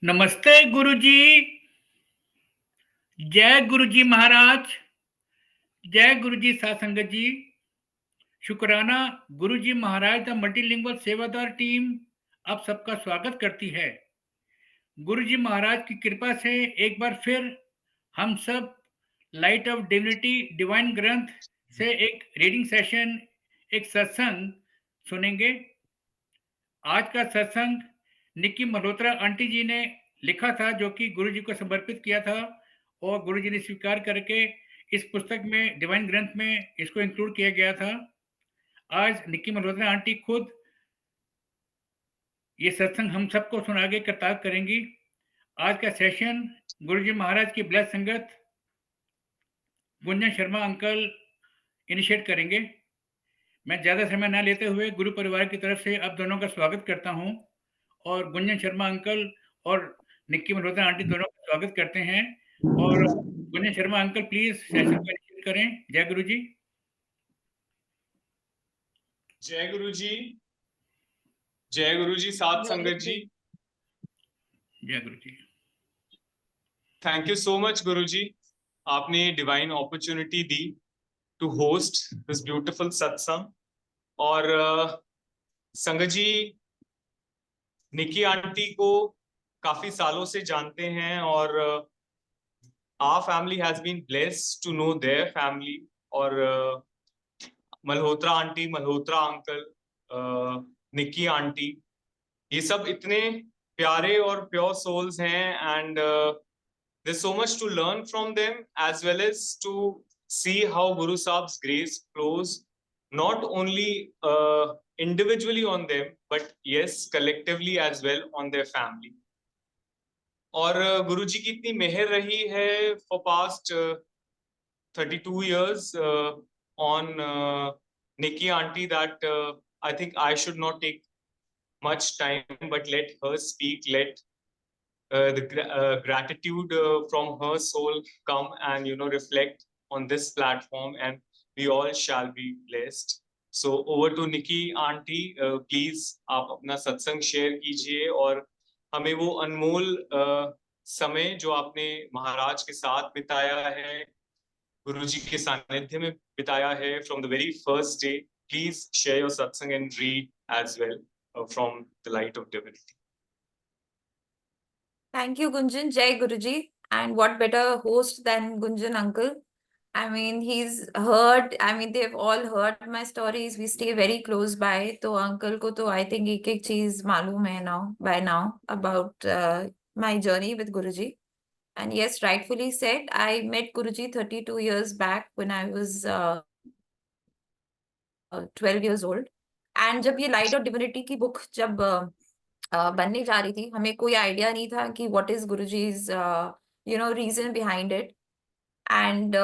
नमस्ते गुरुजी। जय गुरुजी महाराज। जय गुरुजी साथ संगत जी। शुक्राना। गुरुजी महाराज द मल्टीलिंगुअल सेवादार टीम आप सबका स्वागत करती है। गुरुजी महाराज की कृपा से एक बार फिर हम सब लाइट ऑफ डिविनिटी डिवाइन ग्रंथ से एक रीडिंग सेशन, एक सत्संग सुनेंगे। आज का सत्संग निक्की मल्होत्रा आंटी जी ने लिखा था, जो कि गुरुजी को समर्पित किया था और गुरुजी ने स्वीकार करके इस पुस्तक में, डिवाइन ग्रंथ में इसको इंक्लूड किया गया था। आज निक्की मल्होत्रा आंटी खुद ये सत्संग हम सबको सुना के कृतार्थ करेंगी। आज का सेशन गुरुजी महाराज की ब्लेस संगत गुंजन शर्मा अंकल इनिशिएट करेंगे। मैं ज़्यादा समय न लेते हुए गुरु परिवार की तरफ से आप दोनों का स्वागत करता हूं और गुंजन शर्मा अंकल और निक्की मल्होत्रा आंटी दोनों का स्वागत करते हैं। और Gunjan Sharma uncle please session को इनिशिएट करें। जय गुरु जी। जय गुरु जी। जय गुरु जी साथ संगत जी। जय Guru ji. Thank you so much Guru ji, आपने डिवाइन अपॉर्चुनिटी दी टू होस्ट दिस ब्यूटीफुल सत्संग। और संगत जी निकी आंटी को काफी सालों से जानते हैं और our family has been blessed to know their family। और मल्होत्रा आंटी, मल्होत्रा अंकल, निकी आंटी, ये सब इतने प्यारे और प्योर सोल्स हैं and there's so much to learn from them as well as to see how Guru Sahib's grace flows not only individually on them but yes collectively as well on their family। और गुरु जी की इतनी मेहर रही है for past 32 years on Nikki aunty that I think I should not take much time but let her speak, let the gratitude from her soul come and reflect on this platform and we all shall be blessed। So over to Nikki aunty, please आप अपना सत्संग share कीजिए और हमें वो अनमोल समय जो आपने महाराज के साथ बिताया है, गुरुजी के सानिध्य में बिताया है from the very first day, please share your satsang and read as well from the light of divinity। Thank you, Gunjan. Jai Guruji. And what better host than Gunjan uncle? I mean, he's heard, they've all heard my stories. We stay very close by. तो uncle को तो I think एक एक चीज मालूम है by now about my journey with Guruji। And yes, rightfully said, I met Guruji 32 years back when I was 12 years old। And जब ये लाइट ऑफ डिविनिटी की बुक जब बनने जा रही थी, हमें कोई आइडिया नहीं था कि what is Guruji's reason behind it. And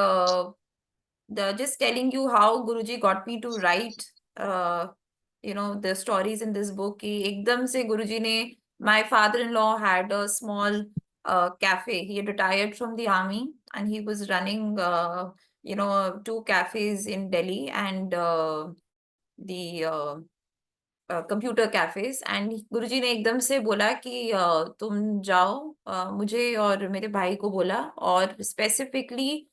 just telling you how Guruji got me to write the stories in this book कि एकदम से गुरुजी ने, my father-in-law had a small cafe। He had retired from the army and he was running 2 cafes in Delhi and the computer cafes. And Guruji ने एकदम से बोला कि तुम जाओ, मुझे और मेरे भाई को बोला और स्पेसिफिकली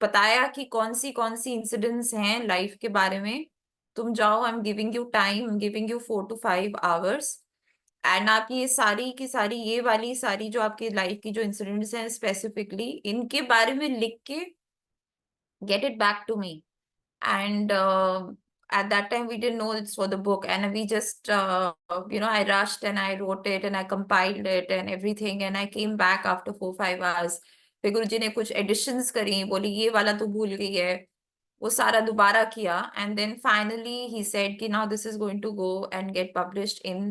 बताया कि कौन सी इंसिडेंट्स हैं लाइफ के बारे में। तुम जाओ, I am giving you time, giving you 4 to 5 hours and आप ये सारी की सारी, ये वाली सारी जो आपकी लाइफ की जो इंसिडेंट्स हैं स्पेसिफिकली, इनके बारे में लिख के get it back to me. And at that time we didn't know it's for the book and we just I rushed and I wrote it and I compiled it and everything and I came back after 4-5 hours। फिर गुरुजी ने कुछ editions करी, बोली ये वाला तो भूल गई है, वो सारा दोबारा किया and then finally he said कि now this is going to go and get published in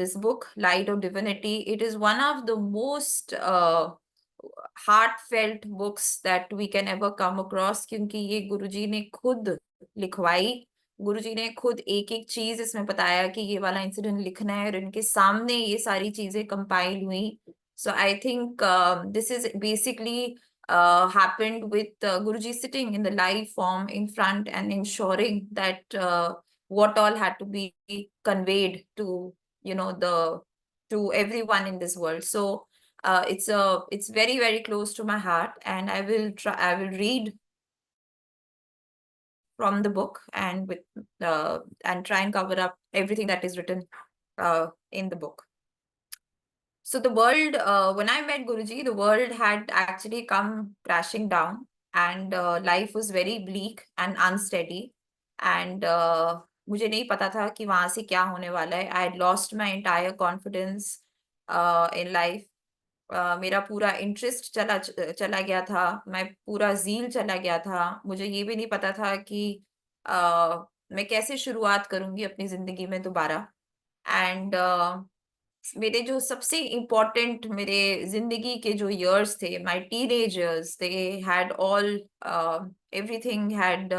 this book Light of Divinity। It is one of the most heartfelt books that we can ever come across क्योंकि ये गुरुजी ने खुद लिखवाई। गुरुजी ने खुद एक एक चीज इसमें बताया कि ये वाला इंसिडेंट लिखना है और इनके सामने ये सारी चीजें कंपाइल हुई। So I think this is basically happened with Guruji sitting in the live form in front and ensuring that what all had to be conveyed to the to everyone in this world. So it's very, very close to my heart, and I will read from the book and try and cover up everything that is written in the book. So the world, when I met Guruji, the world had actually come crashing down, and life was very bleak and unsteady. And मुझे नहीं पता था कि वहां से क्या होने वाला है. I had lost my entire confidence in life. मेरा पूरा इंटरेस्ट चला गया था, मैं पूरा ज़ील चला गया था. मुझे ये भी नहीं पता था कि मैं कैसे शुरुआत करूंगी अपनी जिंदगी में दोबारा. एंड मेरे जो सबसे इम्पोर्टेंट मेरे जिंदगी के जो years थे, my teenage years, they had all everything had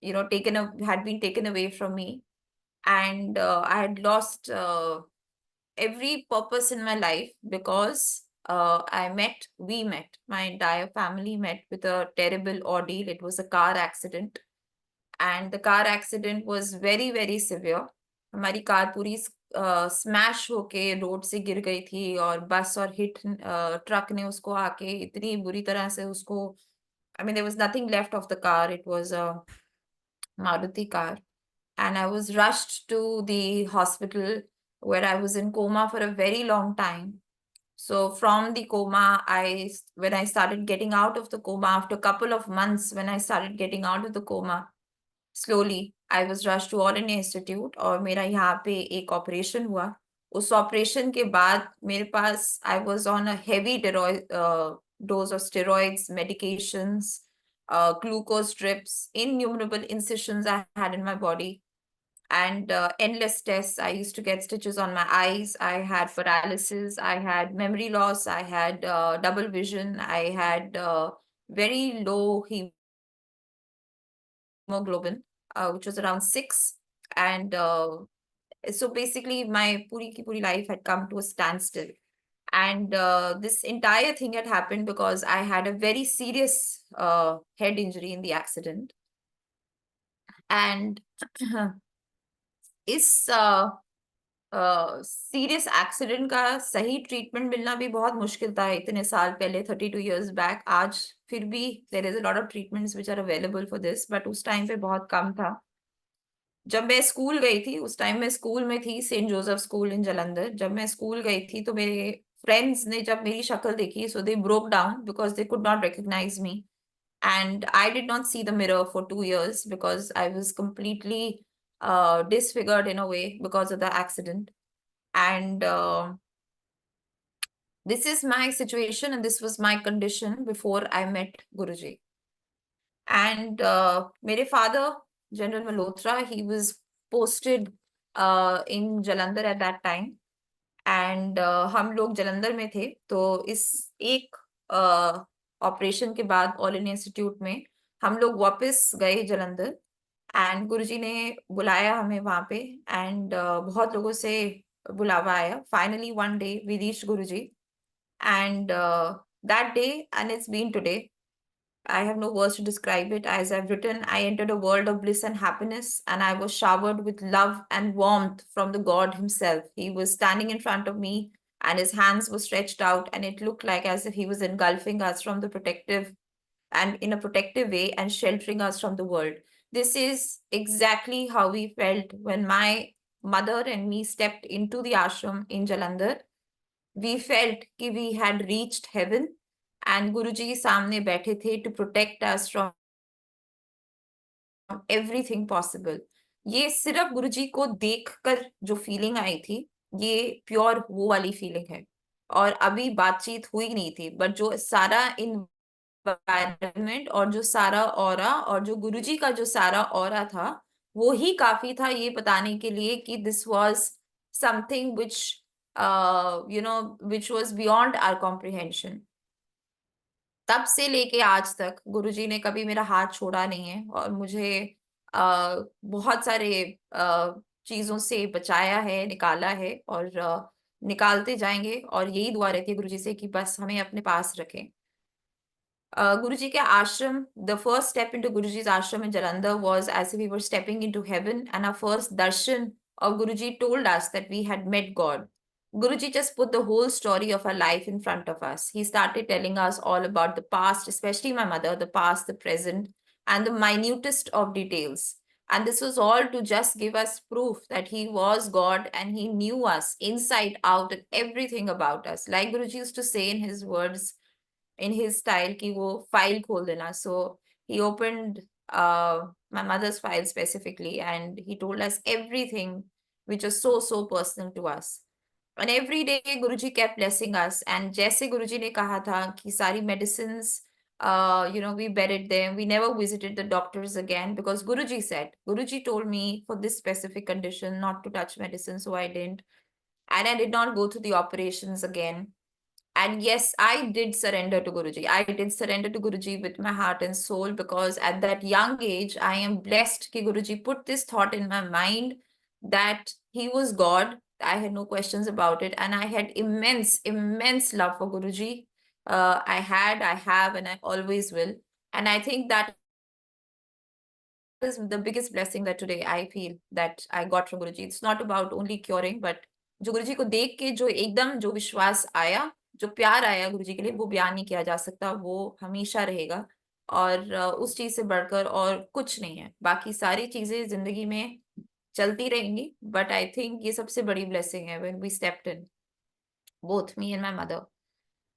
had been taken away from me, and I had lost every purpose in my life because we met, my entire family met with a terrible ordeal. It was a car accident, and the car accident was very, very severe. हमारी car पूरी smash होके road से गिर गई थी, और बस और हिट ट्रक ने उसको आके इतनी बुरी तरह से उसको, I mean, there was nothing left of the car. It was a Maruti car. And I was rushed to the hospital where I was in coma for a very long time. So from the coma, when I started getting out of the coma, after a couple of months, when I started getting out of the coma, slowly, I was rushed to All India Institute, और मेरा यहाँ पे एक operation हुआ. उस operation के बाद मेरे पास, I was on a heavy dose of steroids, medications, glucose drips, innumerable incisions I had in my body, and endless tests. I used to get stitches on my eyes. I had paralysis. I had memory loss. I had double vision. I had very low hemoglobin, which was around 6. And so basically, my puri life had come to a standstill. And this entire thing had happened because I had a very serious head injury in the accident. And इस serious accident का सही treatment मिलना भी बहुत मुश्किल था इतने साल पहले, 32 years बैक. आज फिर भी there is a lot of treatments which are available for this, but उस टाइम पे बहुत कम था. जब मैं स्कूल गई थी, उस टाइम मैं स्कूल में थी, saint Joseph school in Jalandhar. जब मैं स्कूल गई थी तो मेरे फ्रेंड्स ने जब मेरी शक्ल देखी, so they broke down because they could not recognise me. And I did not see the mirror for 2 years because I was completely disfigured in a way because of the accident. And this is my situation, and this was my condition before I met Guruji. And mere father, General Malhotra, he was posted in Jalandhar at that time. And हम लोग जलंधर में थे. तो इस एक operation के बाद all India institute में हम लोग वापस गए जलंधर, एंड गुरुजी ने बुलाया हमें वहां पे. एंड बहुत लोगों से बुलावा आया. Finally one day we reached Guruji, and that day, and it's been today, I have no words to describe it. As I've written, I entered a world of bliss and happiness, and I was showered with love and warmth from the God himself. He was standing in front of me, and his hands were stretched out, and it looked like as if he was engulfing us from the protective and in a protective way, and sheltering us from the world. This is exactly how we felt when my mother and me stepped into the ashram in Jalandhar. We felt कि we had reached heaven, and Guruji सामने बैठे थे to protect us from everything possible. ये सिर्फ गुरुजी को देखकर जो feeling आई थी, ये प्योर वो वाली फीलिंग है. और अभी बातचीत हुई नहीं थी, बट जो सारा इन्वायरमेंट और जो सारा ऑरा और जो गुरुजी का जो सारा ऑरा था, वो ही काफी था ये बताने के लिए कि this was something which which was beyond our comprehension. तब से लेके आज तक गुरुजी ने कभी मेरा हाथ छोड़ा नहीं है, और मुझे बहुत सारे चीजों से बचाया है, निकाला है, और निकालते जाएंगे. और यही दुआ रहती है गुरुजी से कि बस हमें अपने पास रखें. गुरुजी के आश्रम, the first step into Guruji's ashram in Jalandhar was as if we were stepping into heaven, and our first darshan of Guruji told us that we had met God. Guruji just put the whole story of our life in front of us. He started telling us all about the past, especially my mother, the past, the present, and the minutest of details. And this was all to just give us proof that he was God and he knew us inside out and everything about us. Like Guruji used to say in his words, in his style, ki wo file khol dena. So he opened my mother's file specifically and he told us everything which was so personal to us. And every day Guruji kept blessing us. And जैसे Guruji ने कहा था कि सारी medicines, we buried them. We never visited the doctors again because Guruji told me for this specific condition not to touch medicine, so I didn't. And I did not go to the operations again. And yes, I did surrender to Guruji. I did surrender to Guruji with my heart and soul because at that young age, I am blessed that Guruji put this thought in my mind that he was God. I had no questions about it. And I had immense love for Guruji. I have, and I always will. And I think that is the biggest blessing that today I feel that I got from Guruji. It's not about only curing, but जो गुरुजी को देख के जो एकदम जो विश्वास आया, जो प्यार आया गुरुजी के लिए, वो बयान नहीं किया जा सकता, वो हमेशा रहेगा और उस चीज से बढ़कर और कुछ नहीं है। बाकी सारी चीजें जिंदगी में चलती रहेंगी, बट आई थिंक ये सबसे बड़ी ब्लेसिंग है when we stepped in, both me and my mother.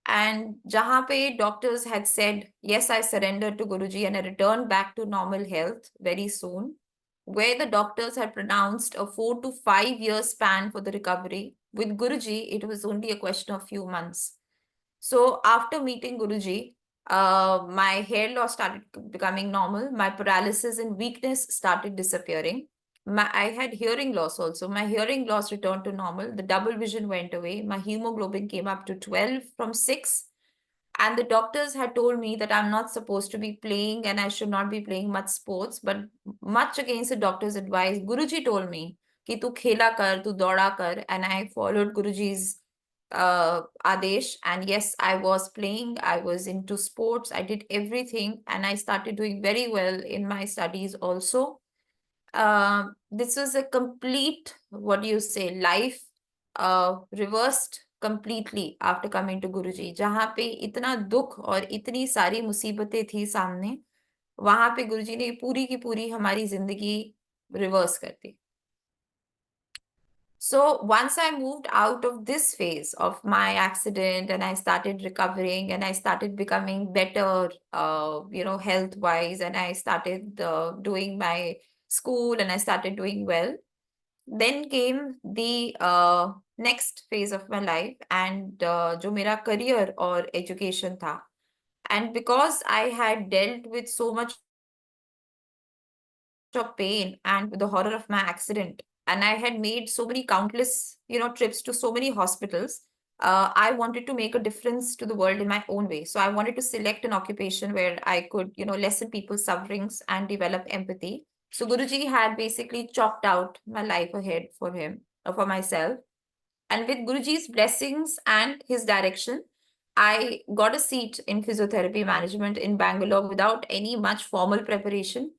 And jahan pe doctors had said, yes, I surrendered to Guruji and I returned back to normal health very soon, where the doctors had pronounced a 4 to 5 year span for the recovery. With Guruji, it was only a question of few months. So after meeting Guruji, my hair loss started becoming normal. My paralysis and weakness started disappearing. I had hearing loss also. My hearing loss returned to normal. The double vision went away. My hemoglobin came up to 12 from 6. And the doctors had told me that I'm not supposed to be playing and I should not be playing much sports. But much against the doctor's advice, Guruji told me, कि तू खेला कर, तू दौड़ा कर. And I followed Guruji's Adesh. And yes, I was playing, I was into sports, I did everything. And I started doing very well in my studies also. This was a complete, what do you say, life reversed completely after coming to Guruji. जहाँ पे इतना दुख और इतनी सारी मुसीबतें थी सामने, वहां पे गुरुजी ने पूरी की पूरी हमारी जिंदगी रिवर्स कर दी. So once I moved out of this phase of my accident and I started recovering and I started becoming better, health-wise, and I started doing my school and I started doing well, then came the next phase of my life and जो मेरा career और education था. And because I had dealt with so much of pain and with the horror of my accident, and I had made so many countless, trips to so many hospitals, I wanted to make a difference to the world in my own way. So I wanted to select an occupation where I could, lessen people's sufferings and develop empathy. So Guruji had basically chalked out my life ahead for him, for myself. And with Guruji's blessings and his direction, I got a seat in physiotherapy management in Bangalore without any much formal preparation.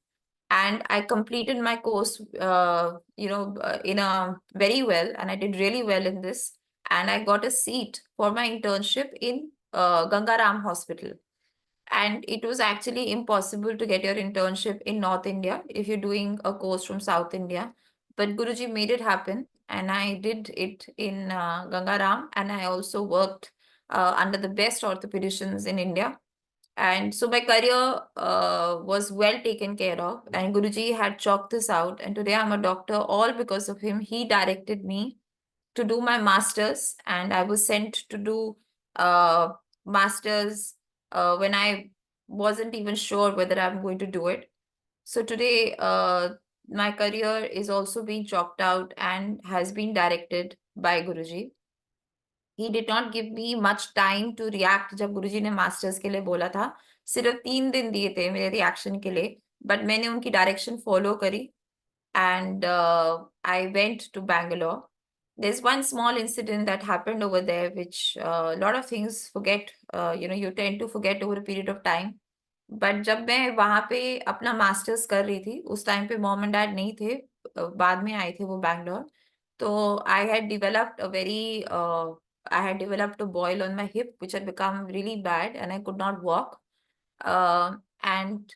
And I completed my course, in a very well, and I did really well in this. And I got a seat for my internship in Gangaram Hospital. And it was actually impossible to get your internship in North India if you're doing a course from South India. But Guruji made it happen, and I did it in Gangaram, and I also worked under the best orthopedicians in India. And so my career was well taken care of, and Guruji had chalked this out. And today I'm a doctor, all because of him. He directed me to do my master's, and I was sent to do master's when I wasn't even sure whether I'm going to do it. So today, my career is also being chalked out and has been directed by Guruji. He did not give me much time to react जब गुरुजी ने masters के लिए बोला था. सिर्फ 3 दिन दिए थे मेरे रिएक्शन के लिए, बट मैंने उनकी डायरेक्शन फॉलो करी and I went to Bangalore. There's one small incident that happened over there, which a lot of things forget, you tend to forget over a period of time. But जब मैं वहाँ पे अपना masters कर रही थी, उस टाइम पे मॉम एंड डैड नहीं थे, बाद में आए थे वो Bangalore. So I had developed a boil on my hip, which had become really bad, and I could not walk. And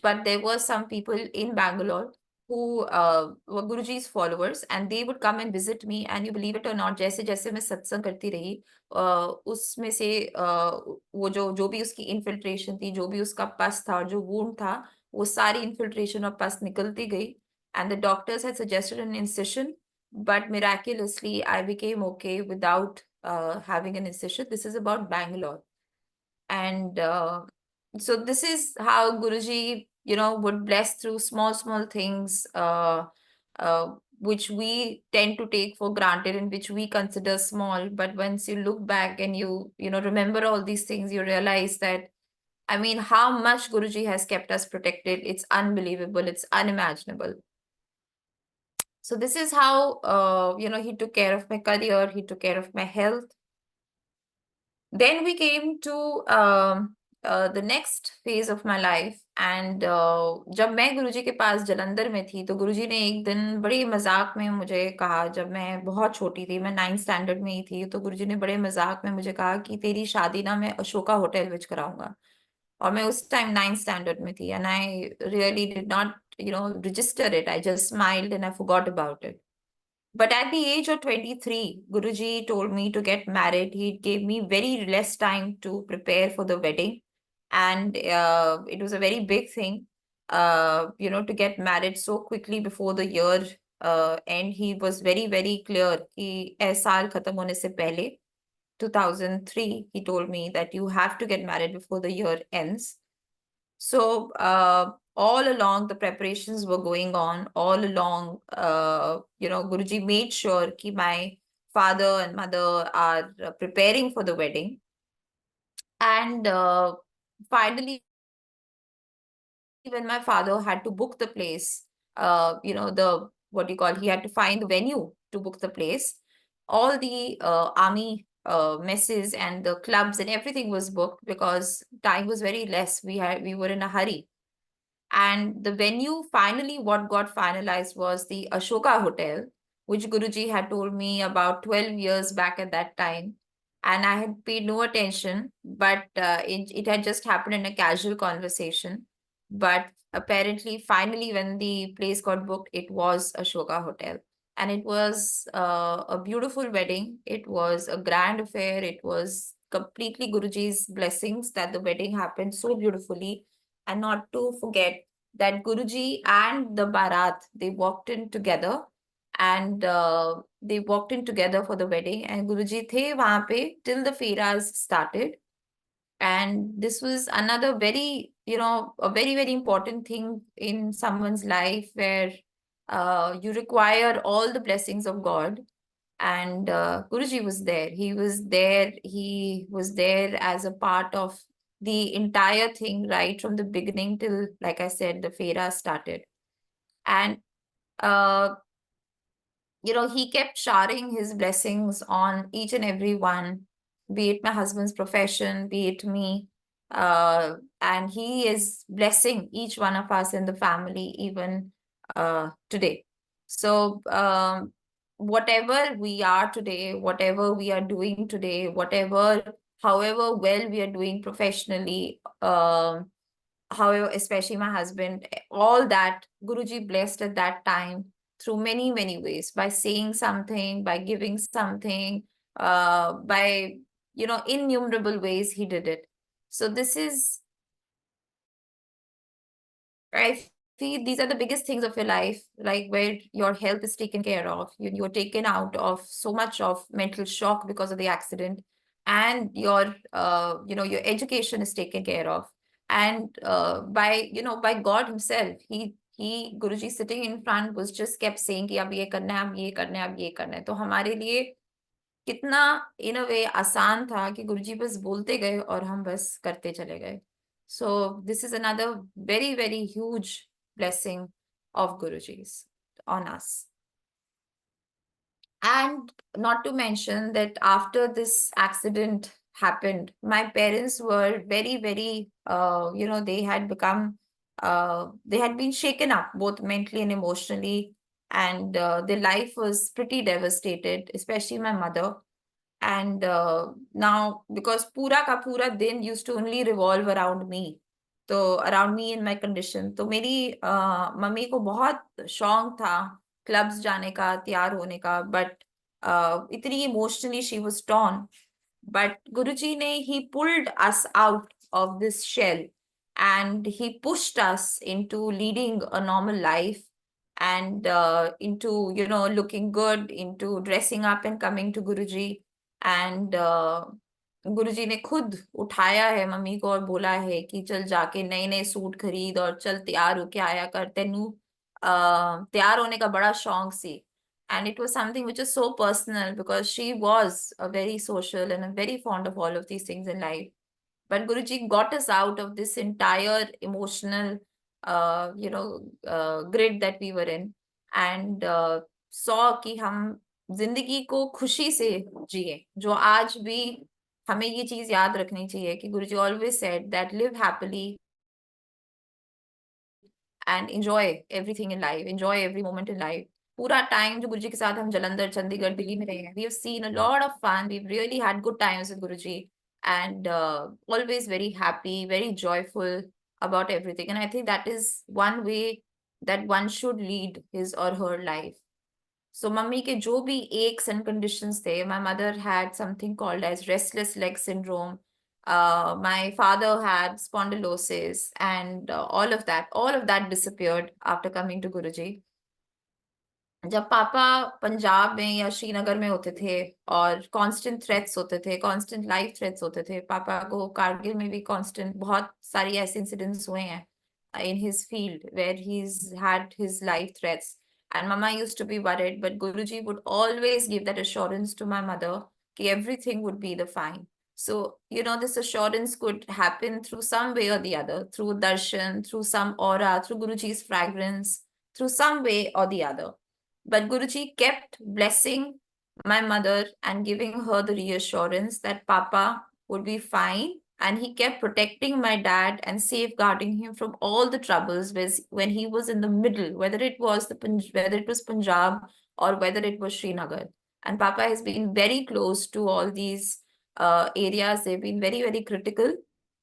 but there were some people in Bangalore who were Guruji's followers, and they would come and visit me. And you believe it or not, जैसे जैसे मैं सत्संग करती रही, उसमें से वो जो भी उसकी इन्फिल्ट्रेशन थी, जो भी उसका पस था और जो वूंड था, वो सारी इन्फिल्ट्रेशन और पस निकलती गई. And the doctors had suggested an incision, but miraculously I became okay without having an incision. This is about Bangalore. And so this is how Guruji, would bless through small things, which we tend to take for granted and which we consider small. But once you look back and you remember all these things, you realize that, I mean, how much Guruji has kept us protected. It's unbelievable. It's unimaginable. So this is how, he took care of my career. He took care of my health. Then we came to the next phase of my life. And जब मैं गुरुजी के पास जलंधर में थी, तो गुरुजी ने एक दिन बड़े मजाक में मुझे कहा, जब मैं बहुत छोटी थी, मैं 9th स्टैंडर्ड में ही थी, तो गुरुजी ने बड़े मजाक में मुझे कहा कि तेरी शादी ना मैं अशोका होटल विच कराऊंगा. और मैं उस टाइम 9th स्टैंडर्ड में थी, and I really did not register it. I just smiled and I forgot about it. But at the age of 23, Guruji told me to get married. He gave me very less time to prepare for the wedding. And it was a very big thing, to get married so quickly before the year end. He was very, very clear कि साल खत्म होने से पहले, 2003, he told me that you have to get married before the year ends. So all along the preparations were going on. All along, Guruji made sure that my father and mother are preparing for the wedding. And finally, when my father had to book the place, he had to find the venue to book the place. All the army messes and the clubs and everything was booked because time was very less. We were in a hurry. And the venue, finally, what got finalized was the Ashoka Hotel, which Guruji had told me about 12 years back at that time. And I had paid no attention, but it had just happened in a casual conversation. But apparently, finally, when the place got booked, it was Ashoka Hotel. And it was a beautiful wedding. It was a grand affair. It was completely Guruji's blessings that the wedding happened so beautifully. And not to forget that Guruji and the Bharat, they walked in together. And they walked in together for the wedding. And Guruji the wahan pe till the Feras started. And this was another very, a very, very important thing in someone's life where you require all the blessings of God. And Guruji was there. He was there. He was there as a part of the entire thing, right from the beginning till, like I said, the Fera started. And he kept showering his blessings on each and every one, be it my husband's profession, be it me. And he is blessing each one of us in the family, even today. So whatever we are today, whatever we are doing today, however well we are doing professionally, however, especially my husband, all that Guruji blessed at that time through many, many ways, by saying something, by giving something, by, innumerable ways he did it. So this is, I feel these are the biggest things of your life, like where your health is taken care of. You're taken out of so much of mental shock because of the accident, and your education is taken care of. And by God himself, he Guruji sitting in front was just kept saying कि अब ये करना है, अब ये करना है, अब ये करना है. तो हमारे लिए कितना in a way आसान था कि गुरुजी बस बोलते गए और हम बस करते चले गए. So this is another very, very huge blessing of Guruji's on us. And not to mention that after this accident happened, my parents were very, very, they had become, they had been shaken up both mentally and emotionally. and their life was pretty devastated, especially my mother. And now, because pura ka pura din used to only revolve around me, तो around me and my condition, तो मेरी mummy को बहुत शौक था clubs जाने का, तैयार होने का, but इतनी emotionally she was torn. But Guruji ne, he pulled us out of this shell and he pushed us into leading a normal life and into, you know, looking good, into dressing up and coming to Guruji. And गुरुजी ने खुद उठाया है mummy को और बोला है कि चल जाके नए नए सूट खरीद और चल तैयार होके आया कर, तेनू तैयार होने का बड़ा शौक सी. And it was something which is so personal because she was a very social and a very fond of all of these things in life. But Guruji got us out of this entire emotional grid that we were in and saw कि हम जिंदगी को खुशी से जिए. जो आज भी हमें ये चीज याद रखनी चाहिए कि गुरुजी always said that live happily and enjoy everything in life, enjoy every moment in life. पूरा टाइम जो गुरुजी के साथ हम जलंधर, चंडीगढ़, दिल्ली में रहे हैं, we have seen a lot of fun, we've really had good times with Guruji and always very happy, very joyful about everything. And I think that is one way that one should lead his or her life. So mummy के जो भी aches and conditions थे, my mother had something called as restless leg syndrome. My father had spondylosis and all of that disappeared after coming to Guruji. जब पापा पंजाब में या श्रीनगर में होते थे और कांस्टेंट थ्रेट्स होते थे, कांस्टेंट लाइफ थ्रेट्स होते थे, पापा को कारगिल में भी कांस्टेंट बहुत सारी ऐसे इंसिडेंट्स हुए हैं in his field where he's had his life threats. And mama used to be worried, but Guruji would always give that assurance to my mother that everything would be the fine. So, you know, this assurance could happen through some way or the other, through darshan, through some aura, through Guruji's fragrance, through some way or the other. But Guruji kept blessing my mother and giving her the reassurance that Papa would be fine. And he kept protecting my dad and safeguarding him from all the troubles when he was in the middle, whether it was Punjab or whether it was Srinagar. And Papa has been very close to all these areas. They've been very, very critical.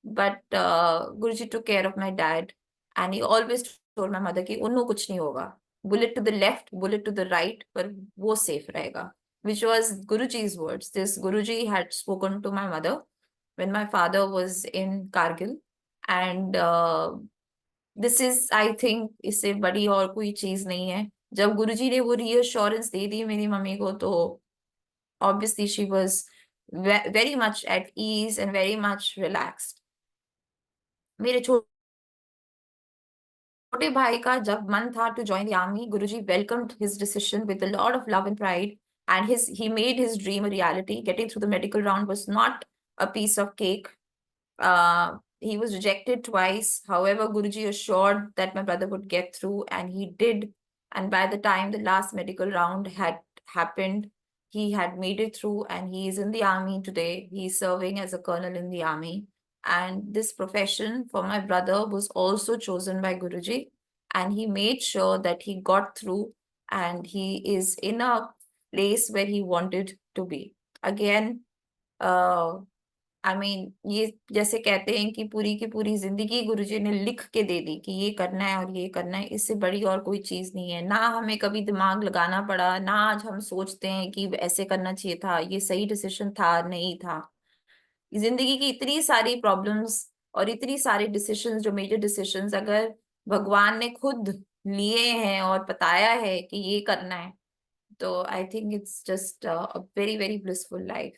But Guruji took care of my dad. And he always told my mother कि उन्नो कुछ नहीं होगा. Bullet to the left, bullet to the right, पर वो safe रहेगा. Which was Guruji's words. This Guruji had spoken to my mother when my father was in Kargil. And this is, I think, इससे बड़ी और कोई चीज नहीं है. जब गुरुजी ने वो reassurance दे दी मेरी मम्मी को, तो obviously she was very much at ease and very much relaxed. मेरे छोटे भाई का जब मन था to join the army, Guruji welcomed his decision with a lot of love and pride, and he made his dream a reality. Getting through the medical round was not a piece of cake. He was rejected twice. However, Guruji assured that my brother would get through, and he did. And by the time the last medical round had happened, he had made it through, and he is in the army today. He's serving as a colonel in the army. And this profession for my brother was also chosen by Guruji, and he made sure that he got through, and he is in a place where he wanted to be. Again, I mean, ये जैसे कहते हैं कि पूरी की पूरी जिंदगी गुरुजी ने लिख के दे दी कि ये करना है और ये करना है, इससे बड़ी और कोई चीज नहीं है. ना हमें कभी दिमाग लगाना पड़ा, ना आज हम सोचते हैं कि ऐसे करना चाहिए था, ये सही डिसीजन था, नहीं था. जिंदगी की इतनी सारी प्रॉब्लम्स और इतनी सारे डिसीजंस, जो मेजर डिसीजंस अगर भगवान ने खुद लिए हैं और बताया है कि ये करना है, तो I think it's just a very very blissful life.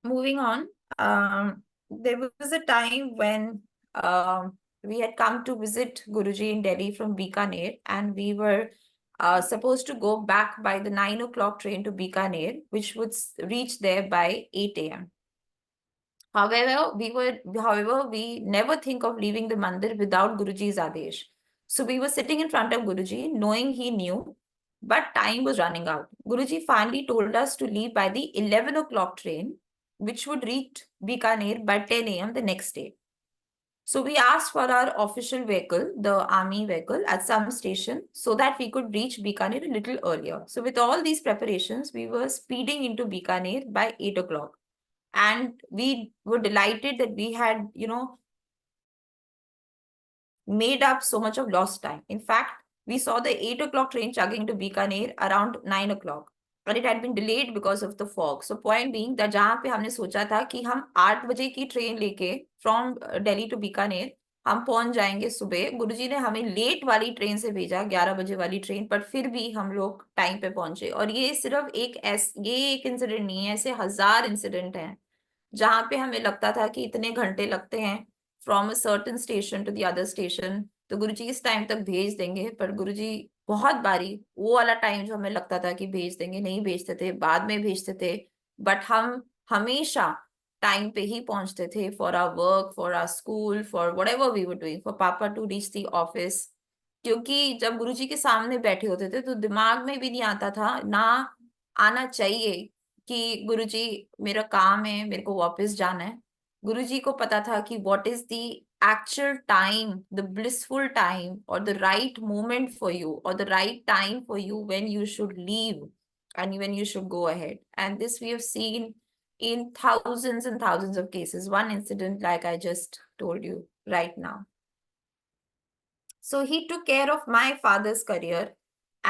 Moving on, there was a time when we had come to visit Guruji in Delhi from Bikaner, and we were supposed to go back by the 9 o'clock train to Bikaner, which would reach there by 8 a.m. However, we never think of leaving the mandir without Guruji's adesh. So we were sitting in front of Guruji, knowing he knew, but time was running out. Guruji finally told us to leave by the 11 o'clock train, which would reach Bikaner by 10 a.m. the next day. So we asked for our official vehicle, the army vehicle, at some station so that we could reach Bikaner a little earlier. So with all these preparations, we were speeding into Bikaner by 8 o'clock. And we were delighted that we had, made up so much of lost time. In fact, we saw the 8 o'clock train chugging to Bikaner around 9 o'clock. But it had been delayed because of the fog. So point being that जहाँ पे हमने सोचा था कि हम 8 बजे की train लेके from Delhi to Bikaner हम पहुंच जाएंगे सुबह, गुरुजी ने हमें लेट वाली ट्रेन से भेजा, 11 बजे वाली ट्रेन, पर फिर भी हम लोग टाइम पे पहुंचे. और ये सिर्फ ये एक इंसिडेंट नहीं है, ऐसे 1000 इंसिडेंट हैं जहां पे हमें लगता था कि इतने घंटे लगते हैं from a certain station to the other station, तो गुरुजी इस टाइम तक भेज देंगे. पर गुरुजी बहुत बारी वो वाला टाइम जो हमें लगता था कि भेज देंगे, नहीं भेजते थे, बाद में भेजते थे. बट हम हमेशा टाइम पे ही पहुंचते थे for our work, for our school, for whatever we were doing, for papa to reach the office. क्योंकि जब गुरुजी के सामने बैठे होते थे तो दिमाग में भी नहीं आता था, ना आना चाहिए कि गुरुजी मेरा काम है, मेरे को वापस जाना है. गुरुजी को पता था कि what is the actual time, the blissful time, or the right moment for you, or the right time for you when you should leave and when you should go ahead. And this we have seen in thousands and thousands of cases. One incident like I just told you right now. So he took care of my father's career,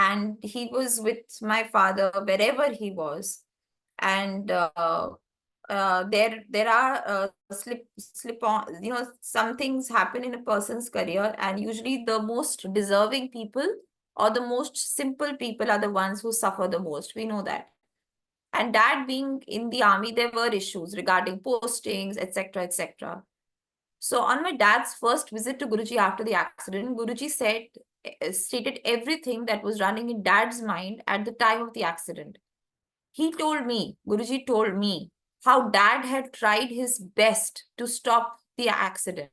and he was with my father wherever he was. And there are slip on, some things happen in a person's career, and usually the most deserving people or the most simple people are the ones who suffer the most. We know that. And that being in the army, there were issues regarding postings, etc., etc. So on my dad's first visit to Guruji after the accident, Guruji stated everything that was running in dad's mind at the time of the accident. He told me, Guruji told me, how dad had tried his best to stop the accident.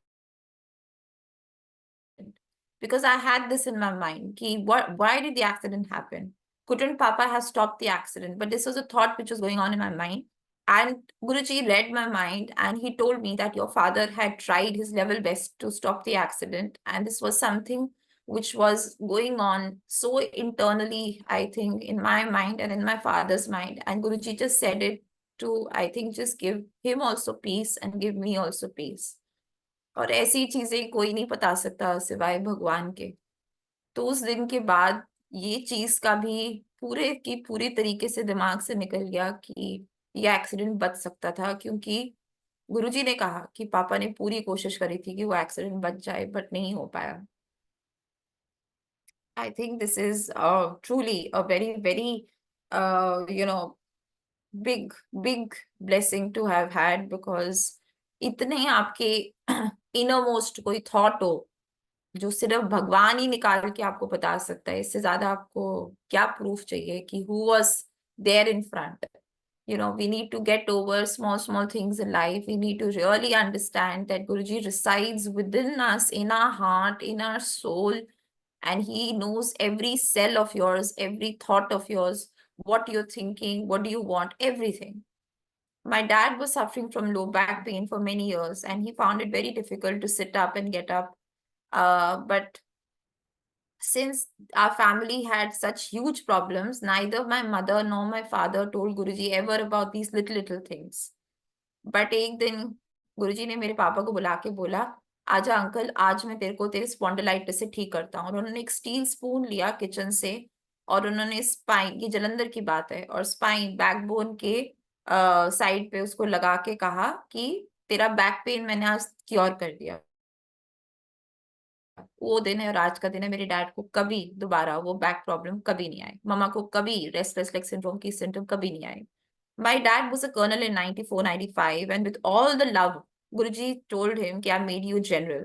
Because I had this in my mind, why did the accident happen? Couldn't Papa have stopped the accident? But this was a thought which was going on in my mind. And Guruji read my mind and he told me that your father had tried his level best to stop the accident. And this was something which was going on so internally, I think, in my mind and in my father's mind. And Guruji just said it to, I think, just give him also peace and give me also peace. और ऐसी चीजें कोई नहीं बता सकता सिवाय भगवान के. तो उस दिन के बाद ये चीज का भी पूरे की पूरी तरीके से दिमाग से निकल गया कि ये एक्सीडेंट बच सकता था, क्योंकि गुरुजी ने कहा कि पापा ने पूरी कोशिश करी थी कि वो एक्सीडेंट बच जाए, बट नहीं हो पाया. I think this is truly a very, very, big blessing to have had, because इतने आपके innermost कोई thought हो जो सिर्फ भगवान ही निकाल के आपको बता सकता है, इससे ज्यादा आपको क्या प्रूफ चाहिए कि who was there in front. We need to get over small things in life. We need to really understand that Guruji resides within us, in our heart, in our soul, and he knows every cell of yours, every thought of yours, what you're thinking, what do you want, everything. My dad was suffering from low back pain for many years, and he found it very difficult to sit up and get up. But since our family had such huge problems, neither my mother nor my father told Guruji ever about these little things. But एक दिन गुरुजी ने मेरे पापा को बुला के बोला, आजा अंकल, आज मैं तेरे को तेरे स्पॉन्डिलाइटिस से ठीक करता हूँ. और उन्होंने एक स्टील स्पून लिया किचन से, और उन्होंने स्पाइन, ये जलंधर की बात है, और स्पाइन बैकबोन के साइड पे उसको लगा के कहा कि तेरा बैक पेन मैंने आज क्योर कर दिया. वो दिन है और आज का दिन है. मेरे डैड को कभी दोबारा वो बैक प्रॉब्लम कभी नहीं आई. मम्मा को कभी रेस्टलेस लेग सिंड्रोम की सिम्टम कभी नहीं आए. My dad was a colonel in 94, 95, and with all the love, Guruji told him, I made you general.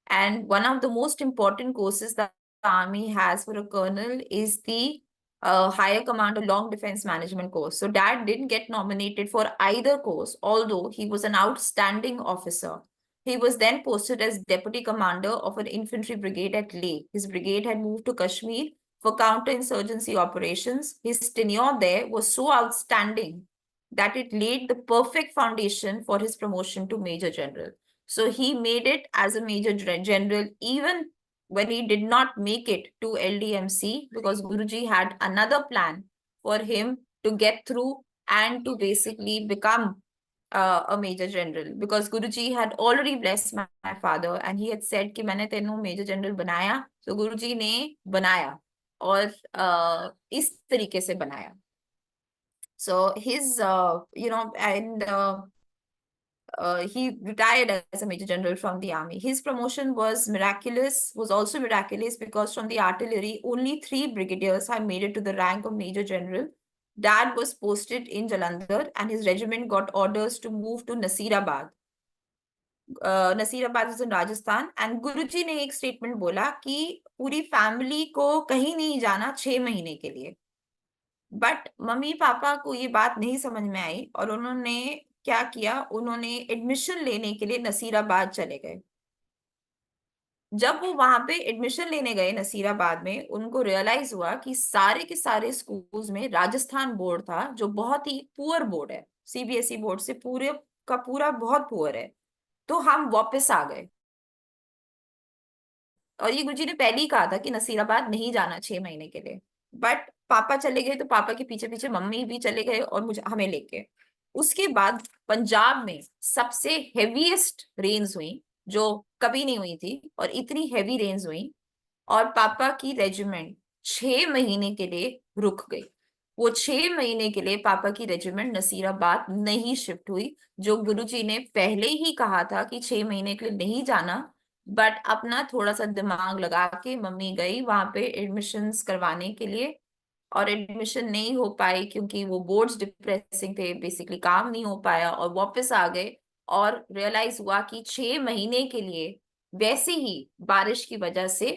And one of the most important courses that the army has for a colonel is the higher commander long defense management course. So dad didn't get nominated for either course, although he was an outstanding officer. He was then posted as deputy commander of an infantry brigade at Leh. His brigade had moved to Kashmir for counterinsurgency operations. His tenure there was so outstanding that it laid the perfect foundation for his promotion to Major General. So he made it as a major general, even when he did not make it to LDMC, because Guruji had another plan for him to get through and to basically become a major general, because Guruji had already blessed my father and he had said कि मैंने तेनू major general बनाया, so Guruji ने बनाया और इस तरीके से बनाया. So his he retired as a major general from the army. His promotion was also miraculous, because from the artillery, only 3 brigadiers had made it to the rank of major general. Dad was posted in Jalandhar and his regiment got orders to move to Nasirabad. Nasirabad is in Rajasthan, and Guruji ने एक statement बोला कि पूरी family को कहीं नहीं जाना 6 महीने के लिए. बट मम्मी पापा को ये बात नहीं समझ में आई और उन्होंने क्या किया, उन्होंने एडमिशन लेने के लिए नसीराबाद चले गए. जब वो वहां पे एडमिशन लेने गए नसीराबाद में, उनको रियलाइज हुआ कि सारे के सारे स्कूल्स में राजस्थान बोर्ड था, जो बहुत ही पुअर बोर्ड है, सीबीएसई बोर्ड से पूरे का पूरा बहुत पुअर है. तो हम वापस आ गए. और ये गुरुजी ने पहले ही कहा था कि नसीराबाद नहीं जाना 6 महीने के लिए. बट पापा चले गए तो पापा के पीछे पीछे मम्मी भी चले गए और मुझे हमें लेके. उसके बाद पंजाब में सबसे हेवीएस्ट रेन्स हुई जो कभी नहीं हुई थी, और इतनी हैवी रेन्स हुई, और पापा की रेजिमेंट 6 महीने के लिए रुक गई. वो 6 महीने के लिए पापा की रेजिमेंट नसीराबाद नहीं शिफ्ट हुई, जो गुरुजी ने पहले ही कहा था कि 6 महीने के लिए नहीं जाना. बट अपना थोड़ा सा दिमाग लगा के मम्मी गई वहां पे एडमिशन्स करवाने के लिए, और एडमिशन नहीं हो पाई क्योंकि वो बोर्ड्स डिप्रेसिंग थे, बेसिकली काम नहीं हो पाया, और वापस आ गए. और रियलाइज हुआ कि 6 महीने के लिए वैसे ही बारिश की वजह से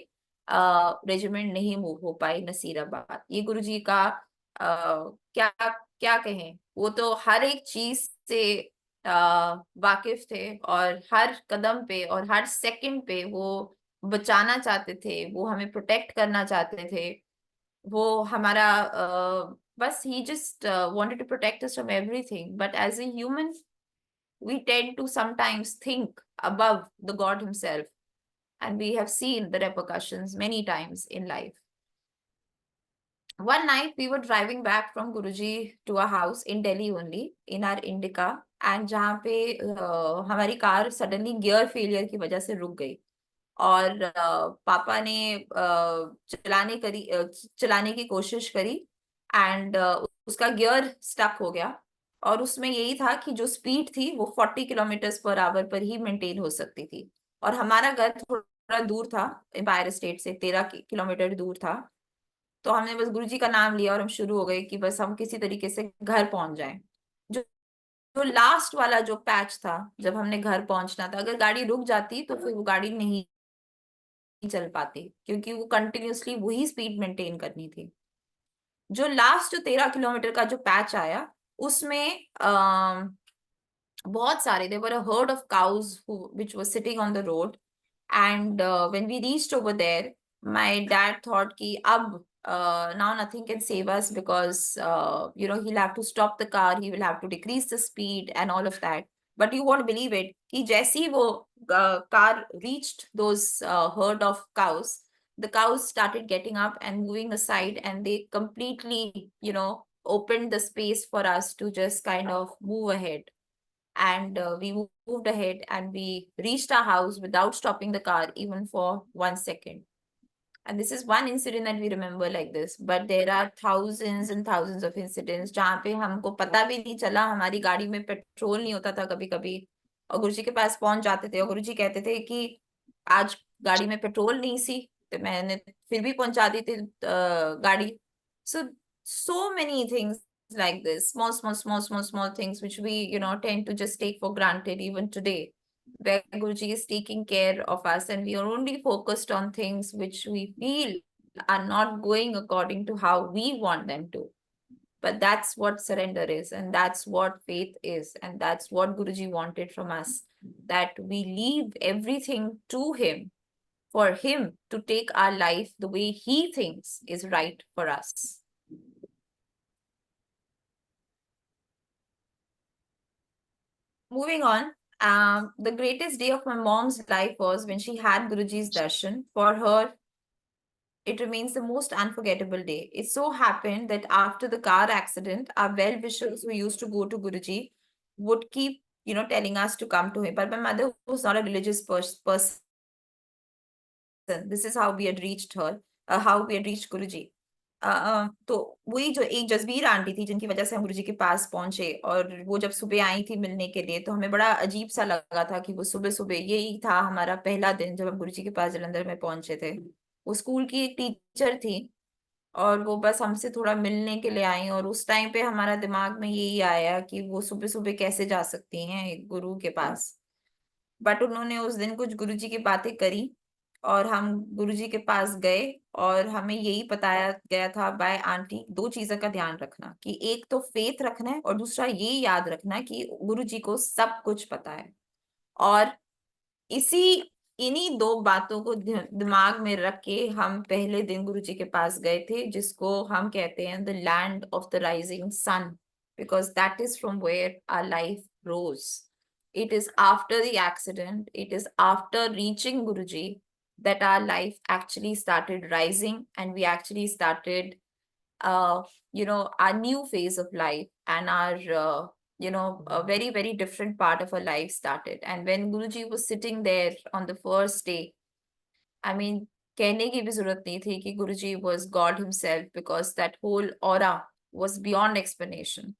रेजिमेंट नहीं मूव हो पाई नसीराबाद. ये गुरुजी का क्या क्या कहें, वो तो हर एक चीज से वाकिफ थे, और हर कदम पे और हर सेकंड पे वो बचाना चाहते थे, वो हमें प्रोटेक्ट करना चाहते थे. वो हमारा बस he just wanted to protect us from everything. But as a human, we tend to sometimes think above the God himself, and we have seen the repercussions many times in life. One night we were driving back from Guruji to a house in Delhi only, in our Indica, and जहाँ पे हमारी car suddenly gear failure की वजह से रुक गई, और पापा ने चलाने की कोशिश करी, एंड उसका गियर स्टक हो गया. और उसमें यही था कि जो स्पीड थी वो 40 किलोमीटर पर आवर पर ही मेंटेन हो सकती थी, और हमारा घर थोड़ा दूर था, एम्पायर स्टेट से 13 किलोमीटर दूर था. तो हमने बस गुरुजी का नाम लिया और हम शुरू हो गए कि बस हम किसी तरीके से घर पहुंच जाएं. जो जो लास्ट वाला जो पैच था, जब हमने घर पहुंचना था, अगर गाड़ी रुक जाती तो फिर वो गाड़ी नहीं चल पाती, क्योंकि वो कंटिन्यूअसली वही स्पीड मेंटेन करनी थी. जो लास्ट 13 किलोमीटर का जो पैच आया, उसमें बहुत सारे, there were a herd of cows which was sitting on the road. And when we reached over there, my dad thought कि अब now nothing can save us, because he'll have to stop the car, he will have to decrease the speed and all of that. But you won't believe it कि जैसे ही वो car reached those herd of cows, the cows started getting up and moving aside, and they completely opened the space for us to just kind of move ahead. And we moved ahead and we reached our house without stopping the car even for 1 second. And this is one incident that we remember like this, but there are thousands and thousands of incidents जहाँ पे हमको पता भी नहीं चला, हमारी गाड़ी में पेट्रोल नहीं होता था कभी कभी, और गुरुजी के पास पहुंच जाते थे और गुरुजी कहते थे कि आज गाड़ी में पेट्रोल नहीं सी, तो मैंने फिर भी पहुंचा दी थी गाड़ी. So many things like this, small things which we tend to just take for granted even today, where Guruji is taking care of us, and we are only focused on things which we feel are not going according to how we want them to. But that's what surrender is, and that's what faith is, and that's what Guruji wanted from us, that we leave everything to him, for him to take our life the way he thinks is right for us. Moving on, The greatest day of my mom's life was when she had Guruji's darshan. For her, it remains the most unforgettable day. It so happened that after the car accident, our well-wishers who used to go to Guruji would keep, telling us to come to him. But my mother was not a religious person. This is how we had reached her, how we had reached Guruji. तो वही जो एक Jasbir aunty थी जिनकी वजह से हम गुरुजी के पास पहुंचे, और वो जब सुबह आई थी मिलने के लिए तो हमें बड़ा अजीब सा लगा था कि वो सुबह सुबह, यही था हमारा पहला दिन जब हम गुरुजी के पास जलंधर में पहुंचे थे। वो स्कूल की एक टीचर थी और वो बस हमसे थोड़ा मिलने के लिए आई, और उस टाइम पे हमारा दिमाग में यही आया कि वो सुबह सुबह कैसे जा सकती हैं एक गुरु के पास। बट उन्होंने उस दिन कुछ गुरुजी की बातें करी और हम गुरुजी के पास गए, और हमें यही बताया गया था बाय आंटी, दो चीजों का ध्यान रखना कि एक तो फेथ रखना है और दूसरा ये याद रखना कि गुरुजी को सब कुछ पता है। और इन्हीं दो बातों को दिमाग में रख के हम पहले दिन गुरुजी के पास गए थे, जिसको हम कहते हैं the land of the rising sun, because that is from where our life rose. It is after the accident, it is after reaching Guruji that our life actually started rising, and we actually started, our new phase of life, and our, a very, very different part of our life started. And when Guruji was sitting there on the first day, I mean, कहने की भी जरूरत नहीं थी कि Guruji was God himself, because that whole aura was beyond explanation.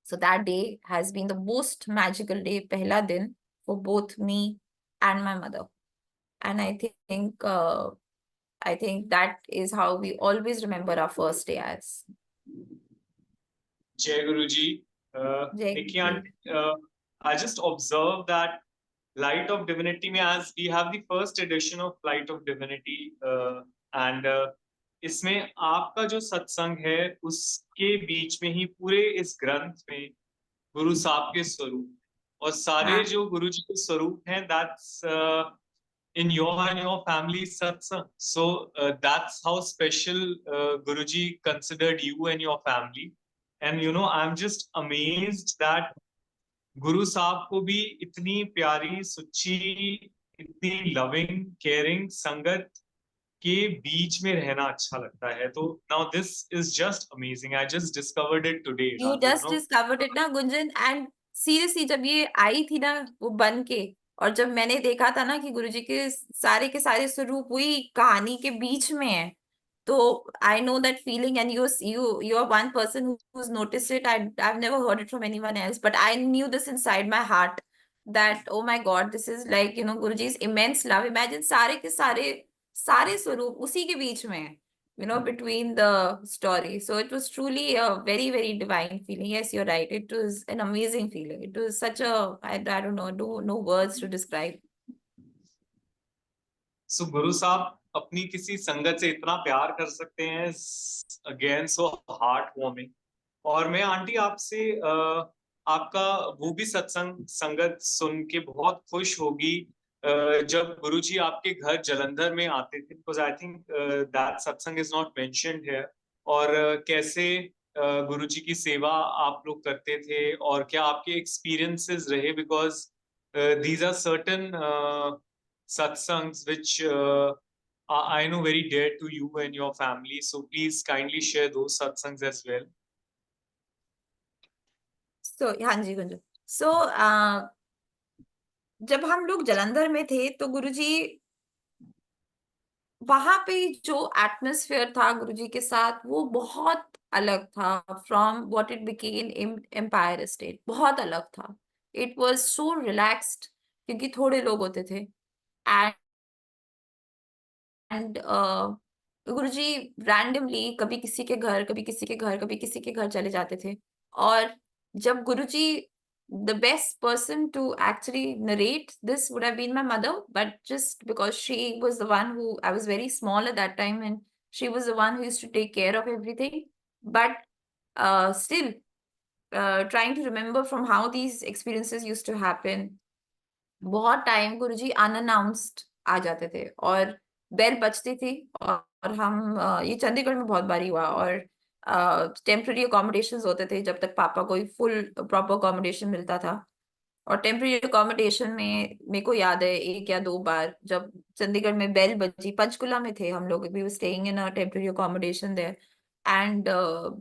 So that day has been the most magical day, pehla din, for both me and my mother. And I think that is how we always remember our first day as. Jai Guruji. Jai Nikki Guruji. aunty, I just observed that Light of Divinity में as we have the first edition of Light of Divinity, and इसमें आपका जो सत्संग है उसके बीच में ही पूरे इस ग्रंथ में गुरु साहब के स्वरूप और सारे हाँ। जो गुरु जी के स्वरूप हैं, that's in your and your family satsang. So that's how special Guruji considered you and your family. And I'm just amazed that गुरु साहब को भी इतनी प्यारी, सुच्ची, इतनी लविंग, केयरिंग संगत के बीच में रहना अच्छा लगता है। तो now this is just amazing. I just discovered it today. You just discovered it ना गुंजन, and seriously जब ये आई थी ना वो बन के, और जब मैंने देखा था ना कि गुरुजी के सारे स्वरूप वही कहानी के बीच में है, तो I know that feeling, and you are one person who's noticed it. I've never heard it from anyone else, but I knew this inside my heart that oh my God, this is like Guruji's immense love. Imagine सारे के सारे स्वरूप उसी के बीच में है, between the story. So it was truly a very, very divine feeling. Yes, you're right. It was an amazing feeling. It was such a, I don't know, no words to describe. So गुरु साहब अपनी किसी संगत से इतना प्यार कर सकते हैं, अगेन सो हार्ट वार्मिंग। और मैं आंटी आपसे आपका वो भी सत्संग संगत सुन के बहुत खुश होगी जब गुरुजी आपके घर जलंधर में आते थे, बिकॉज आई थिंक दैट सत्संग इज नॉट मेंशन्ड हियर। और कैसे गुरुजी की सेवा आप लोग करते थे और क्या आपके एक्सपीरियंसेस रहे, because these are certain satsangs which I know very dear to you and your family. So please kindly share those satsangs as well. So हाँ जी गुंजन। So जब हम लोग जलंधर में थे तो गुरुजी वहां पे जो एटमॉस्फेयर था गुरुजी के साथ वो बहुत अलग था from what it became empire state, बहुत अलग था। इट वाज सो रिलैक्स्ड क्योंकि थोड़े लोग होते थे, एंड गुरुजी रैंडमली कभी किसी के घर, कभी किसी के घर, कभी किसी के घर चले जाते थे। और जब गुरुजी, the best person to actually narrate this would have been my mother, but just because she was the one who, I was very small at that time, and she was the one who used to take care of everything. But still trying to remember from how these experiences used to happen, बहुत time गुरुजी unannounced आ जाते थे और bell बजती थी, और हम ये चंडीगढ़ में बहुत बारी हुआ, और टेम्पररी अकोमोडेशंस होते थे जब तक पापा कोई फुल प्रॉपर अकोमोडेशन मिलता था। और टेम्पररी अकोमोडेशन में मेरे को याद है 1 या 2 बार जब चंडीगढ़ में बेल बजी, पंचकुला में थे हम लोग, we were staying in a temporary accommodation there, and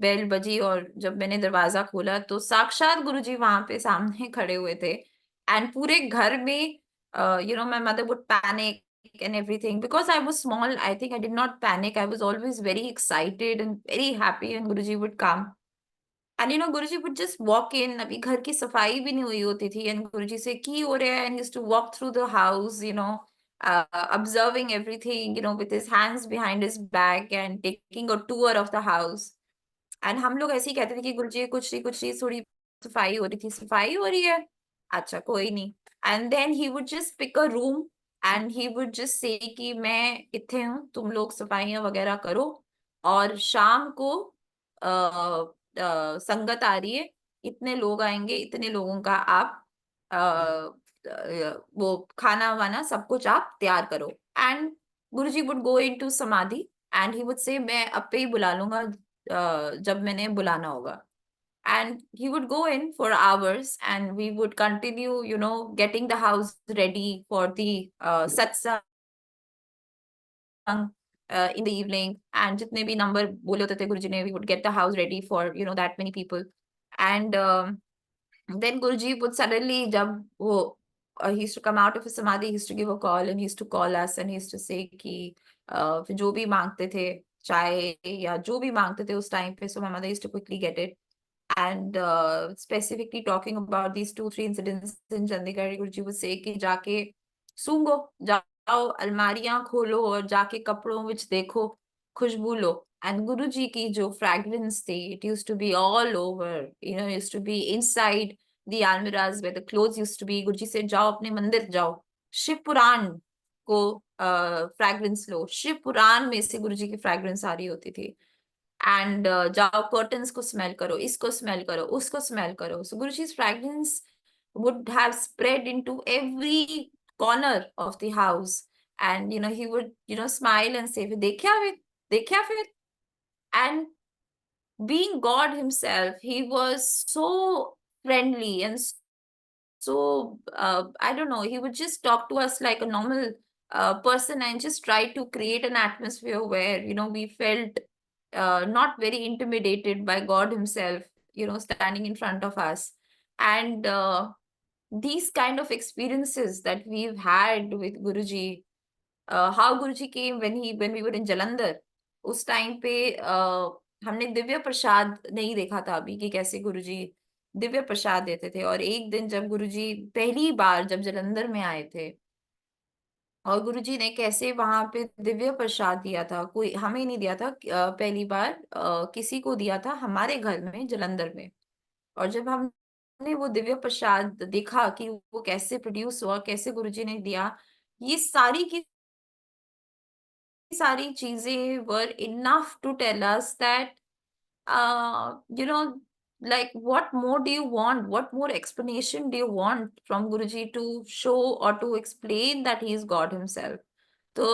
bell बजी और जब मैंने दरवाजा खोला तो साक्षात गुरुजी वहां पे सामने खड़े हुए थे। एंड पूरे घर में my mother would panic and everything because I was small. I think I did not panic. I was always very excited and very happy when Guruji would come. And Guruji would just walk in. अभी घर की सफाई भी नहीं हुई होती थी and गुरुजी से की हो रहा है, and he used to walk through the house, observing everything, with his hands behind his back and taking a tour of the house. And हम लोग ऐसे ही कहते थे कि गुरुजी कुछ नहीं थोड़ी सफाई हो रही थी, सफाई हो रही है, अच्छा कोई नहीं। And then he would just pick a room and he would just say कि मैं इतने हूँ, तुम लोग सफाइयां वगैरह करो, और शाम को संगत आ रही है, इतने लोग आएंगे, इतने लोगों का आप वो खाना वाना सब कुछ आप तैयार करो। And Guruji would go into समाधि एंड ही वुड से मैं अब पे ही बुला लूंगा जब मैंने बुलाना होगा। And he would go in for hours and we would continue, getting the house ready for the satsang in the evening. And जितने भी number बोले होते थे गुरुजी ने, we would get the house ready for, that many people. And then Guruji would suddenly, जब वो he used to come out of his samadhi, he used to give a call and he used to call us and he used to say कि जो भी मांगते थे, चाय या जो भी मांगते थे उस टाइम पे, so my mother used to quickly get it. And specifically talking about these 2-3 incidents in Chandigarh, Guruji would say कि जाके सूंघो, जाओ अलमारियां खोलो और जाके कपड़ों विच देखो, खुशबू लो। And Guruji की जो fragrance थी, it used to be all over, used to be inside the almirahs where the clothes used to be. Guruji से जाओ अपने मंदिर जाओ, शिव पुराण को फ्रैग्रेंस लो, शिव पुराण में से गुरुजी की फ्रैग्रेंस आ रही होती थी। एंड जाओ कर्टन्स को स्मेल करो, इसको स्मेल करो, उसको स्मेल करो। सो Guruji's fragrance would have spread into every corner of the house, and he would smile and say देखा फिर। And being God himself, he was so friendly and so I don't know, he would just talk to us like a normal person and just try to create an atmosphere where we felt not very intimidated by God himself, standing in front of us. And these kind of experiences that we've had with Guruji, how Guruji came when we were in Jalandhar, उस time पे हमने दिव्य प्रसाद नहीं देखा था अभी कि कैसे गुरुजी दिव्य प्रसाद देते थे। और एक दिन जब गुरुजी पहली बार जब जालंधर में आए थे और गुरुजी ने कैसे वहां पे दिव्य प्रसाद दिया था, कोई हमें नहीं दिया था, पहली बार किसी को दिया था हमारे घर में जालंधर में। और जब हमने वो दिव्य प्रसाद देखा कि वो कैसे प्रोड्यूस हुआ, कैसे गुरुजी ने दिया, ये सारी की सारी चीजें were enough to tell us that uh, you know, like what more do you want? What more explanation do you want from Guruji to show or to explain that he is God himself? तो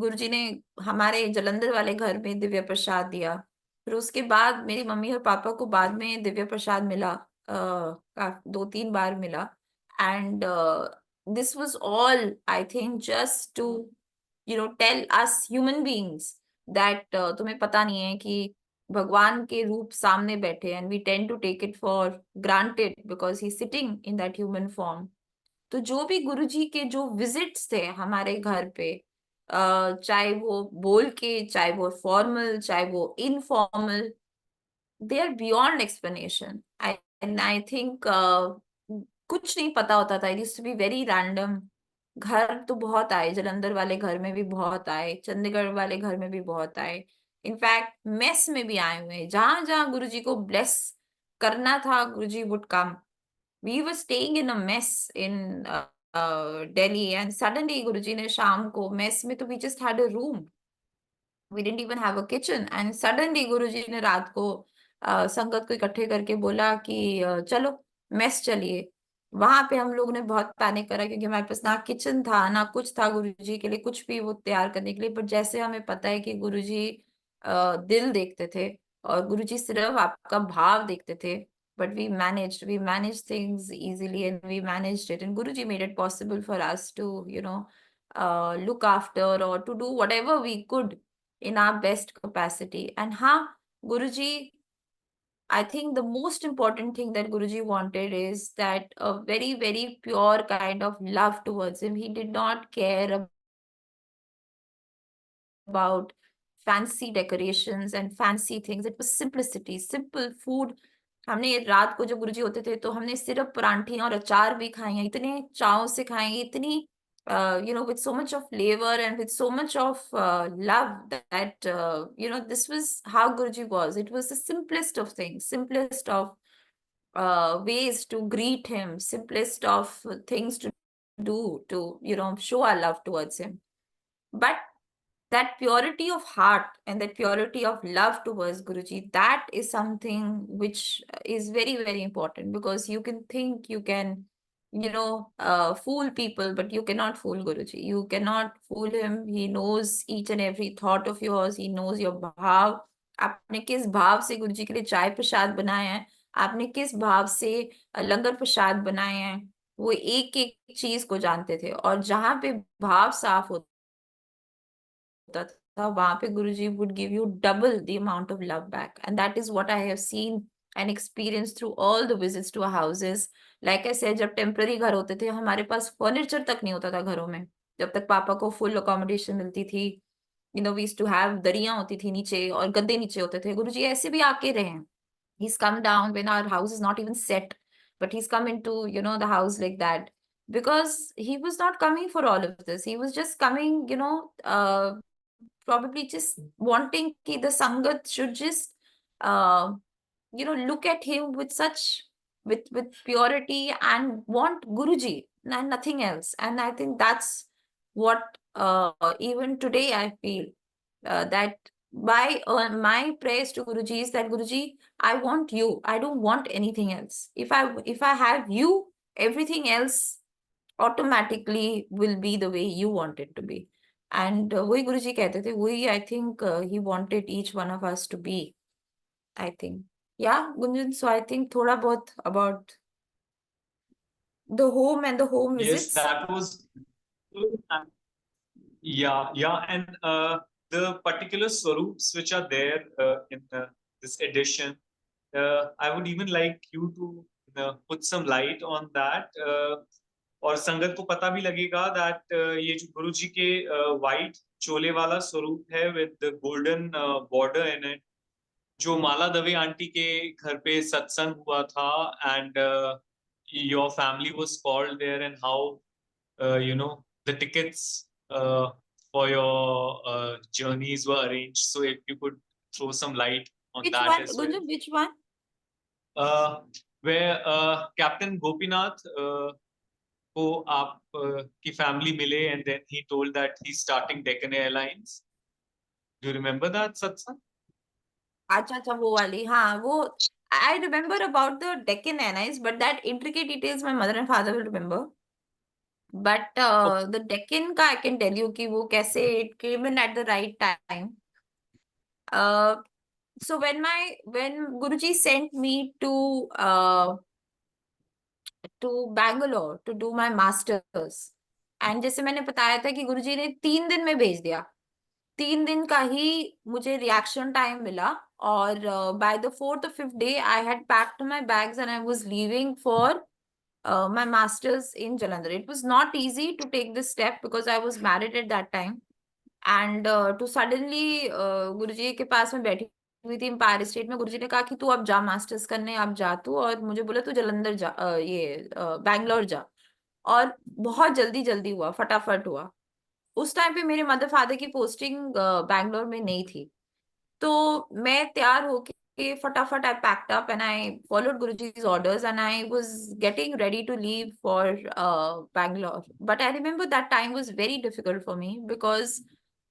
गुरुजी ने हमारे जालंधर वाले घर में दिव्य प्रसाद दिया। फिर उसके बाद मेरी मम्मी और पापा को बाद में दिव्य प्रसाद मिला, 2-3 बार मिला। And this was all I think just to tell us human beings that तुम्हें पता नहीं है कि भगवान के रूप सामने बैठे, and we tend to take it for granted because he sitting in that human form. तो जो भी गुरुजी के जो विजिट्स थे हमारे घर पे, चाहे वो बोल के, चाहे वो फॉर्मल, चाहे वो informal, they are beyond explanation. I think कुछ नहीं पता होता था, it used to be very random. घर तो बहुत आए, जालंधर वाले घर में भी बहुत आए, चंडीगढ़ वाले घर में भी बहुत आए, इनफैक्ट मेस में भी आए हुए हैं। जहां जहां गुरुजी को ब्लेस करना था, Guruji would come. We were staying in a mess in Delhi, and suddenly Guruji ने शाम को mess में तो we just had a room. We didn't even have a kitchen, and suddenly गुरुजी ने रात को संगत को इकट्ठे करके बोला कि चलो मेस चलिए। वहां पे हम लोगों ने बहुत पैनिक करा क्योंकि हमारे पास ना किचन था ना कुछ था गुरुजी के लिए कुछ भी वो तैयार करने के लिए। पर जैसे हमें पता है कि गुरुजी दिल देखते थे और गुरुजी सिर्फ आपका भाव देखते थे, but we managed things easily, and we managed it. And Guruji made it possible for us to, look after or to do whatever we could in our best capacity. And Guruji, I think the most important thing that Guruji wanted is that a very, very pure kind of love towards him. He did not care about fancy decorations and fancy things. It was simplicity, simple food. हमने रात को जब गुरुजी होते थे तो हमने सिर्फ परांठे और अचार भी खाए हैं, इतने चाव से खाएंगे, इतनी with so much of flavor and with so much of love that this was how Guruji was. It was the simplest of things, simplest of ways to greet him, simplest of things to do to show our love towards him. But that purity of heart and that purity of love towards Guruji, that is something which is very, very important, because you can think you can, fool people, but you cannot fool Guruji. You cannot fool him. He knows each and every thought of yours. He knows your bhav. आपने किस भाव से गुरुजी के लिए चाय प्रसाद बनाए हैं, आपने किस भाव से लंगर प्रसाद बनाए हैं, वो एक एक चीज को जानते थे। और जहां पे भाव साफ होता था, वहां पे गुरुजी would give you double the amount of love back. And that is what I have seen and experienced through all the visits to our houses. Like I said, जब टेम्पररी घर होते थे, हमारे पास फर्नीचर तक नहीं होता था घरों में, जब तक पापा को फुल अकोमोडेशन मिलती थी। we used to have दरियां होती थी नीचे और गद्दे नीचे होते थे। गुरुजी ऐसे भी आके रहे हैं। He's come down when our house is not even set, but he's come into the house like that, because he was not coming for all of this. He was just coming, probably just wanting ki the Sangat should just look at him with such with purity and want Guruji and nothing else. And I think that's what even today I feel that by my praise to Guruji is that Guruji, I want you. I don't want anything else. If I have you, everything else automatically will be the way you want it to be. And वही गुरुजी कहते थे, वही I think he wanted each one of us to be, I think. Yeah, Gunjan, so I think थोड़ा बहुत about the home and the home Yes, visits. that was yeah, and the particular swarups which are there in this edition, I would even like you to put some light on that. और संगत को पता भी लगेगा that ये जो गुरुजी के white चोले वाला स्वरूप है with the golden border in it, जो माला दवे आंटी के घर पे सत्संग हुआ था, and your family was called there, and how the tickets for your journeys were arranged. So if you could throw some light on Which that one, as Gunjan, well. which one? Where Captain Gopinath को आप की family मिले, and then he told that he's starting Deccan Airlines. Do you remember that, Satsang? अच्छा, वो वाली, हाँ, वो I remember about the Deccan Airlines, but that intricate details my mother and father will remember. But the Deccan का I can tell you कि वो कैसे it came in at the right time. So when Guruji sent me to Bangalore to do my masters, and जैसे मैंने बताया था कि गुरुजी ने 3 दिन में भेज दिया, 3 दिन का ही मुझे रिएक्शन टाइम मिला, और by the 4th or 5th day I had packed my bags and I was leaving for my masters in Jalandhar. It was not easy to take this step because I was married at that time, and to suddenly गुरुजी के पास में बैठी हुई थी empire state में, गुरुजी ने कहा कि तू अब जा मास्टर्स करने, अब जा तू, और मुझे बोला तू जलंधर जा, बैंगलोर जा। और बहुत जल्दी जल्दी हुआ, फटाफट हुआ। उस टाइम पे मेरे मदर फादर की पोस्टिंग बैंगलोर में नहीं थी, तो मैं तैयार होके फटाफट I packed up and I followed Guruji's orders and I was getting ready to leave for Bangalore. But I remember that time was very difficult for me because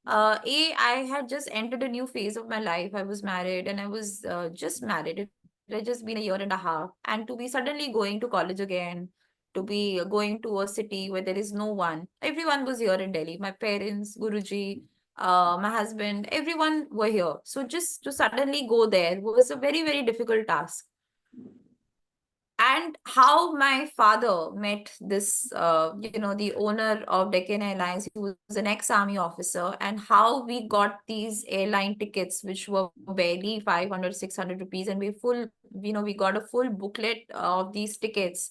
I had just entered a new phase of my life. I was married and I was just married. It had just been a year and a half, and to be suddenly going to college again, to be going to a city where there is no one. Everyone was here in Delhi. My parents, Guruji, my husband, everyone were here. So just to suddenly go there was a very, very difficult task. and how my father met this, the owner of Deccan Airlines, who was an ex-army officer, and how we got these airline tickets, which were barely 500, 600 rupees, and we got a full booklet of these tickets,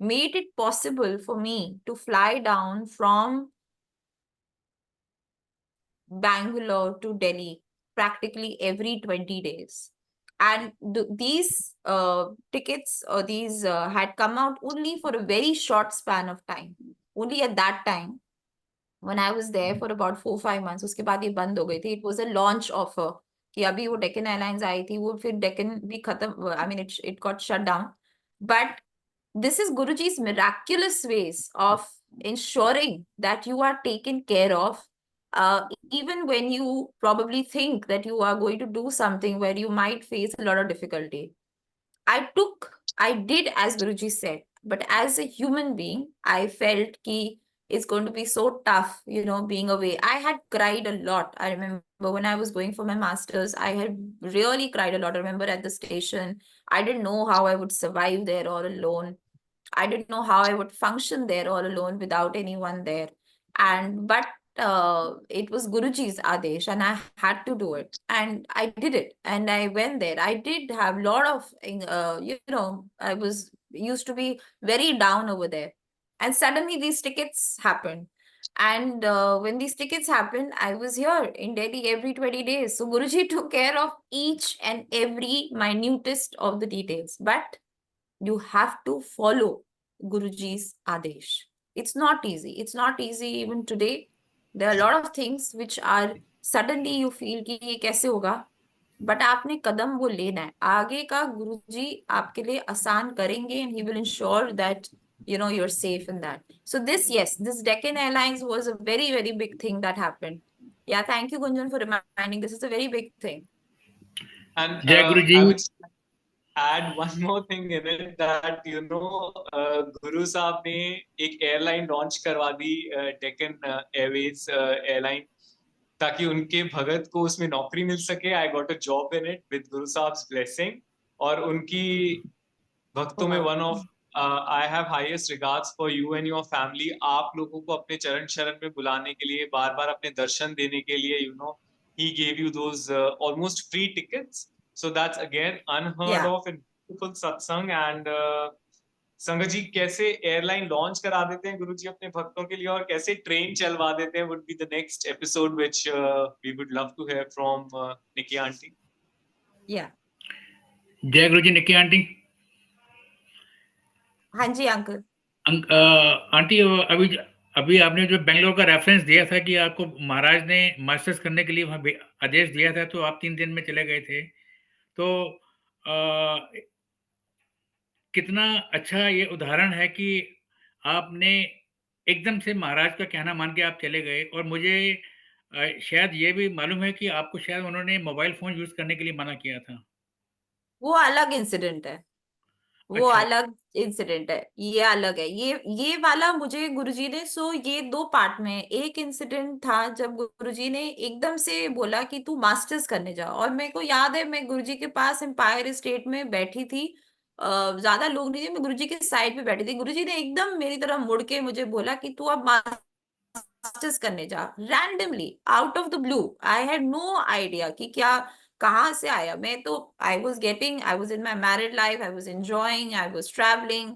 made it possible for me to fly down from Bangalore to Delhi practically every 20 days. And these tickets or these had come out only for a very short span of time. Only at that time, when I was there for about 4-5 months, उसके बाद ये बंद हो गई थी. It was a launch offer कि अभी वो Deccan Airlines आई थी, वो फिर Deccan भी खत्म, I mean it got shut down. But this is Guruji's miraculous ways of ensuring that you are taken care of, even when you probably think that you are going to do something where you might face a lot of difficulty. I did as Guruji said, but as a human being, I felt ki it's going to be so tough, being away. I had cried a lot. I remember when I was going for my master's, I had really cried a lot. I remember at the station, I didn't know how I would survive there all alone. I didn't know how I would function there all alone without anyone there. But it was Guruji's Adesh, and I had to do it. And I did it. And I went there. I did have a lot of, I was used to be very down over there. And suddenly these tickets happened. And when these tickets happened, I was here in Delhi every 20 days. So Guruji took care of each and every minutest of the details. But you have to follow Guruji's Adesh. It's not easy. It's not easy even today. There are a lot of things which are suddenly you feel कि ये कैसे होगा, but आपने कदम वो लेना है. आगे का गुरुजी आपके लिए आसान करेंगे, and he will ensure that you're safe in that. So this Deccan Airlines was a very, very big thing that happened. Yeah, thank you, Gunjan, for reminding. This is a very big thing. And जय गुरु जी. I would add one more thing in it that Guru साहब ने एक airline launch करवा दी, Deccan Airways airline, ताकि उनके भगत को उसमें नौकरी मिल सके. I got a job in it with Guru साहब्स blessing. और उनकी भक्तों में one of I have highest regards for you and your family. आप लोगों को अपने चरण शरण में बुलाने के लिए, बार बार अपने दर्शन देने के लिए, he gave you those almost free tickets. So that's again unheard of in beautiful satsang. And संगत जी कैसे एयरलाइन लॉन्च करा देते हैं गुरुजी अपने भक्तों के लिए, और कैसे ट्रेन चलवा देते हैं, would be the next episode which we would love to hear from Nikki aunty. Yeah. जय गुरु जी. निक्की आंटी. हाँ जी अंकल. आंटी अभी आपने जो बेंगलोर का रेफरेंस दिया था कि आपको महाराज ने मास्टर्स करने के लिए वहाँ आदेश दिया था, तो आप 3 दिन में चले गए थे. तो कितना अच्छा ये उदाहरण है कि आपने एकदम से महाराज का कहना मान के आप चले गए. और मुझे शायद ये भी मालूम है कि आपको शायद उन्होंने मोबाइल फ़ोन यूज़ करने के लिए मना किया था. वो अलग इंसिडेंट है. वो अच्छा. अलग इंसिडेंट है. ये अलग है. ये वाला मुझे गुरुजी ने, ये 2 पार्ट में. एक इंसिडेंट था जब गुरुजी ने एकदम से बोला कि तू मास्टर्स करने जा, और मेरे को याद है मैं गुरुजी के पास एम्पायर स्टेट में बैठी थी. ज्यादा लोग नहीं थे, मैं गुरुजी के साइड पे बैठी थी. गुरुजी ने एकदम मेरी तरफ मुड़ के मुझे बोला कि तू अब मास्टर्स करने जा. Randomly out of the blue. I had no idea कि क्या कहाँ से आया. मैं तो I was in my married life, I was enjoying, I was travelling.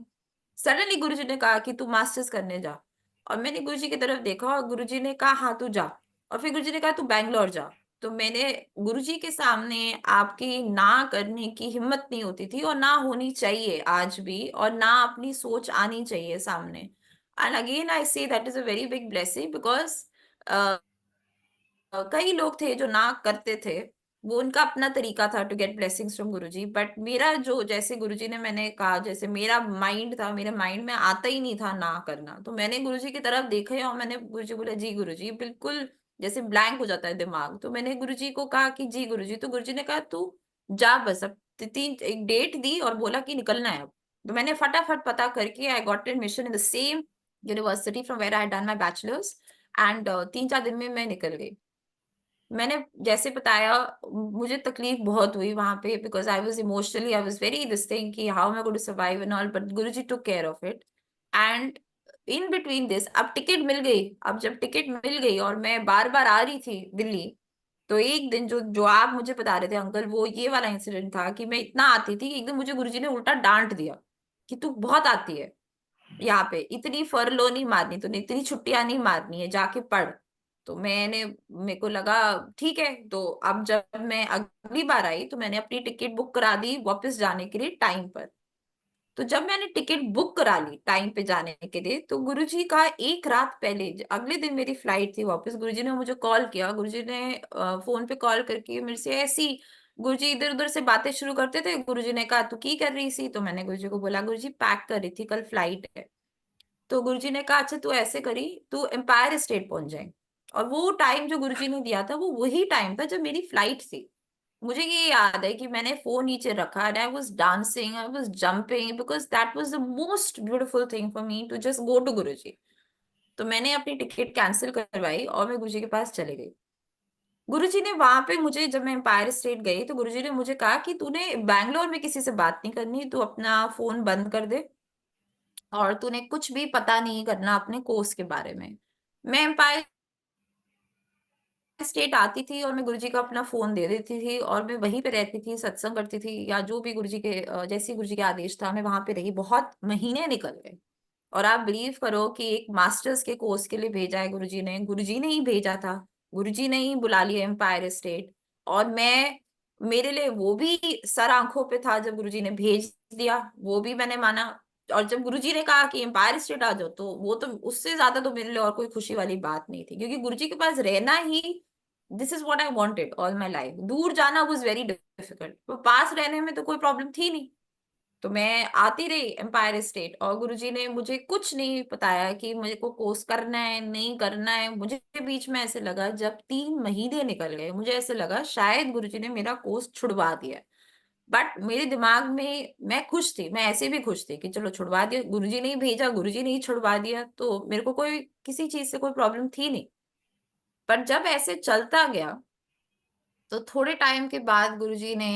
Suddenly Guruji ने कहा कि तू मास्टर्स करने जा. और मैंने गुरुजी की तरफ देखा और गुरुजी ने कहा हाँ तू जा. और फिर गुरुजी ने कहा तू बैंगलोर जा. तो मैंने गुरुजी के सामने आपकी ना करने की हिम्मत नहीं होती थी, और ना होनी चाहिए आज भी, और ना अपनी सोच आनी चाहिए सामने. And again, I say that is a very big blessing because कई लोग थे जो ना करते थे. वो उनका अपना तरीका था to get blessings from Guruji. But मेरा जो, जैसे गुरुजी ने, मैंने कहा जैसे मेरा माइंड था, मेरे माइंड में आता ही नहीं था ना करना. तो मैंने गुरुजी की तरफ देखा और मैंने गुरुजी बोला जी गुरुजी, बिल्कुल जैसे ब्लैंक हो जाता है दिमाग. तो मैंने गुरुजी को कहा कि जी गुरुजी. तो गुरुजी ने कहा तू जा बस. अब एक डेट दी और बोला कि निकलना है अब. तो मैंने फटाफट पता करके I got admission in the same university from where I done my bachelors. And 3-4 दिन में मैं निकल गई. मैंने जैसे बताया, मुझे तकलीफ बहुत हुई वहां पे, because I was emotionally, I was very this thing कि how am I going to survive and all, but Guruji took care of it. And in between this, अब टिकट मिल गई। अब जब टिकट मिल गई और मैं बार बार आ रही थी दिल्ली, तो एक दिन जो जो आप मुझे बता रहे थे अंकल, वो ये वाला इंसिडेंट था कि मैं इतना आती थी कि एकदम मुझे गुरुजी ने उल्टा डांट दिया कि तू बहुत आती है यहाँ पे, इतनी फरलो नहीं मारनी तूने, इतनी छुट्टियां नहीं मारनी है, जाके पढ़। तो मेरे को लगा ठीक है। तो अब जब मैं अगली बार आई तो मैंने अपनी टिकट बुक करा दी वापस जाने के लिए टाइम पर। तो जब मैंने टिकट बुक करा ली टाइम पे जाने के लिए, तो गुरुजी का एक रात पहले, अगले दिन मेरी फ्लाइट थी वापस, गुरुजी ने मुझे कॉल किया। गुरुजी ने फोन पे कॉल करके मेरे से ऐसी, गुरुजी इधर उधर से बातें शुरू करते थे। गुरुजी ने कहा तू की कर रही सी? तो मैंने गुरुजी को बोला गुरुजी पैक कर रही थी, कल फ्लाइट है। तो गुरुजी ने कहा अच्छा तू ऐसे करी, तू एम्पायर स्टेट पहुंच जाए। और वो टाइम जो गुरुजी ने दिया था वो वही टाइम था जब मेरी फ्लाइट थी। मुझे ये याद है कि मैंने फोन नीचे रखा and I was dancing, I was jumping, because that was the most beautiful thing for me to just go to Guruji. तो मैंने अपनी टिकट कैंसिल करवाई और मैं गुरुजी के पास चली गई। गुरुजी ने वहां पे मुझे, जब मैं एम्पायर स्टेट गई तो गुरुजी ने मुझे कहा कि तूने बैंगलोर में किसी से बात नहीं करनी, तू अपना फोन बंद कर दे और तूने कुछ भी पता नहीं करना अपने कोर्स के बारे में। मैं एम्पायर स्टेट आती थी और मैं गुरुजी का अपना फोन दे देती थी और मैं वहीं पे रहती थी, सत्संग करती थी या जो भी गुरुजी के जैसी गुरुजी के आदेश था मैं वहां पे रही। बहुत महीने निकल गए। और आप बिलीव करो कि एक मास्टर्स के कोर्स के लिए भेजा है गुरुजी ने ही भेजा था, गुरुजी ने ही बुला लिया एम्पायर स्टेट। और मैं, मेरे लिए वो भी सर आंखों पे था जब गुरुजी ने भेज दिया, वो भी मैंने माना। और जब गुरुजी ने कहा कि एम्पायर स्टेट आ जाओ, तो वो तो उससे ज्यादा तो मेरे लिए और कोई खुशी वाली बात नहीं थी, क्योंकि गुरुजी के पास रहना ही, this is what I wanted all my life. दूर जाना वाज वेरी डिफिकल्ट, तो पास रहने में तो कोई प्रॉब्लम थी नहीं। तो मैं आती रही एम्पायर स्टेट और गुरुजी ने मुझे कुछ नहीं बताया कि मुझे को कोर्स करना है नहीं करना है। मुझे बीच में ऐसे लगा, जब 3 महीने निकल गए, मुझे ऐसे लगा शायद गुरुजी ने मेरा कोर्स छुड़वा दिया। बट मेरे दिमाग में मैं खुश थी, मैं ऐसे भी खुश थी कि चलो छुड़वा दिया, गुरुजी ने ही भेजा, गुरुजी ने ही छुड़वा दिया, तो मेरे को कोई किसी चीज से कोई प्रॉब्लम थी नहीं। पर जब ऐसे चलता गया तो थोड़े टाइम के बाद गुरुजी ने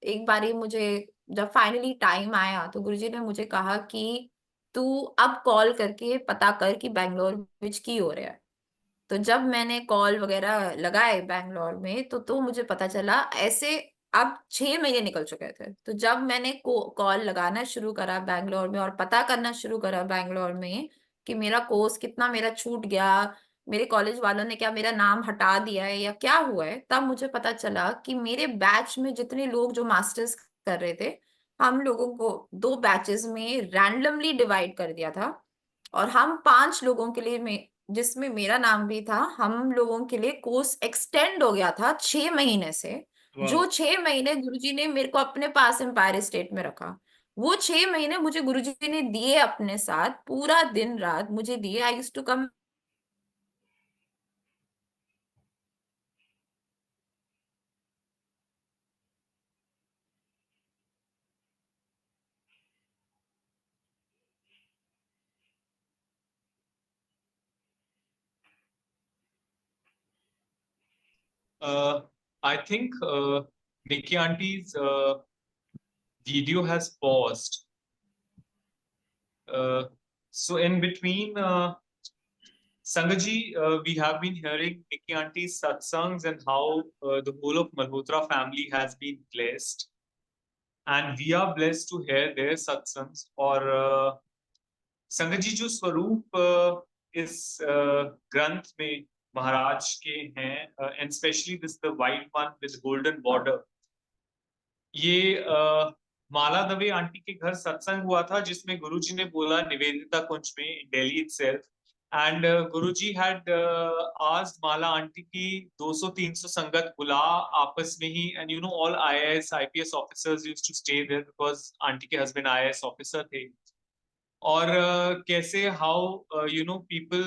एक बारी मुझे, जब फाइनली टाइम आया तो गुरुजी ने मुझे कहा कि तू अब कॉल करके पता कर कि बैंगलोर विच की हो रहा है। तो जब मैंने कॉल वगैरह लगाए बैंगलोर में तो मुझे पता चला ऐसे, अब 6 महीने निकल चुके थे। तो जब मैंने कॉल लगाना शुरू करा बैंगलोर में और पता करना शुरू करा बैंगलोर में कि मेरा कोर्स कितना मेरा छूट गया, मेरे कॉलेज वालों ने क्या मेरा नाम हटा दिया है या क्या हुआ है, तब मुझे पता चला कि मेरे बैच में जितने लोग जो मास्टर्स कर रहे थे, हम लोगों को 2 बैचेस में रैंडमली डिवाइड कर दिया था। और हम 5 लोगों के लिए, में जिसमें मेरा नाम भी था, हम लोगों के लिए कोर्स एक्सटेंड हो गया था 6 महीने से। वाह। जो 6 महीने गुरुजी ने मेरे को अपने पास एम्पायर स्टेट में रखा, वो 6 महीने मुझे गुरुजी ने दिए अपने साथ, पूरा दिन रात मुझे दिए। I used to come. I think Nikki Auntie's video has paused. So in between, Sangaji, we have been hearing Nikki Auntie's satsangs and how the whole of Malhotra family has been blessed. And we are blessed to hear their satsangs. और संगत जी जो स्वरूप इस ग्रंथ में महाराज के हैं, and specially this the white one with golden border, ये माला दवे आंटी के घर सत्संग हुआ था जिसमें गुरुजी ने बोला निवेदिता कुंज में in Delhi itself, and Guruji had asked Mala aunty की 200-300 संगत बुला आपस में ही, and you know all IAS IPS officers used to stay there because aunty के हस्बैंड आईएएस ऑफिसर थे। और कैसे how you know people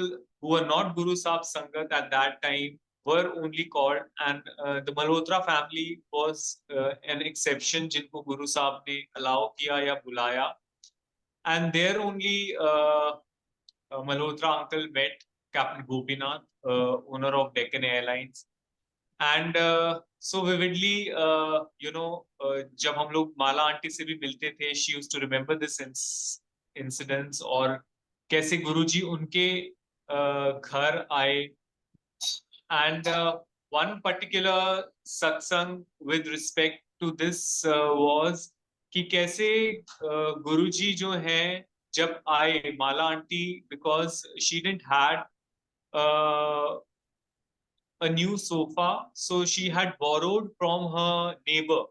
who are not Guru Sahib संगत at that time were only called, and the Malhotra family was an exception जिनको गुरु साहब ने allow किया या बुलाया, and there only Malhotra uncle met Captain Gopinath, owner of Deccan Airlines. And so vividly, जब हम लोग माला आंटी से भी मिलते थे, she used to remember this incidents, और कैसे गुरुजी उनके घर आए. And one particular satsang with respect to this was कि कैसे गुरुजी जो हैं जब आए माला aunty, because she didn't had a new sofa, so she had borrowed from her neighbor.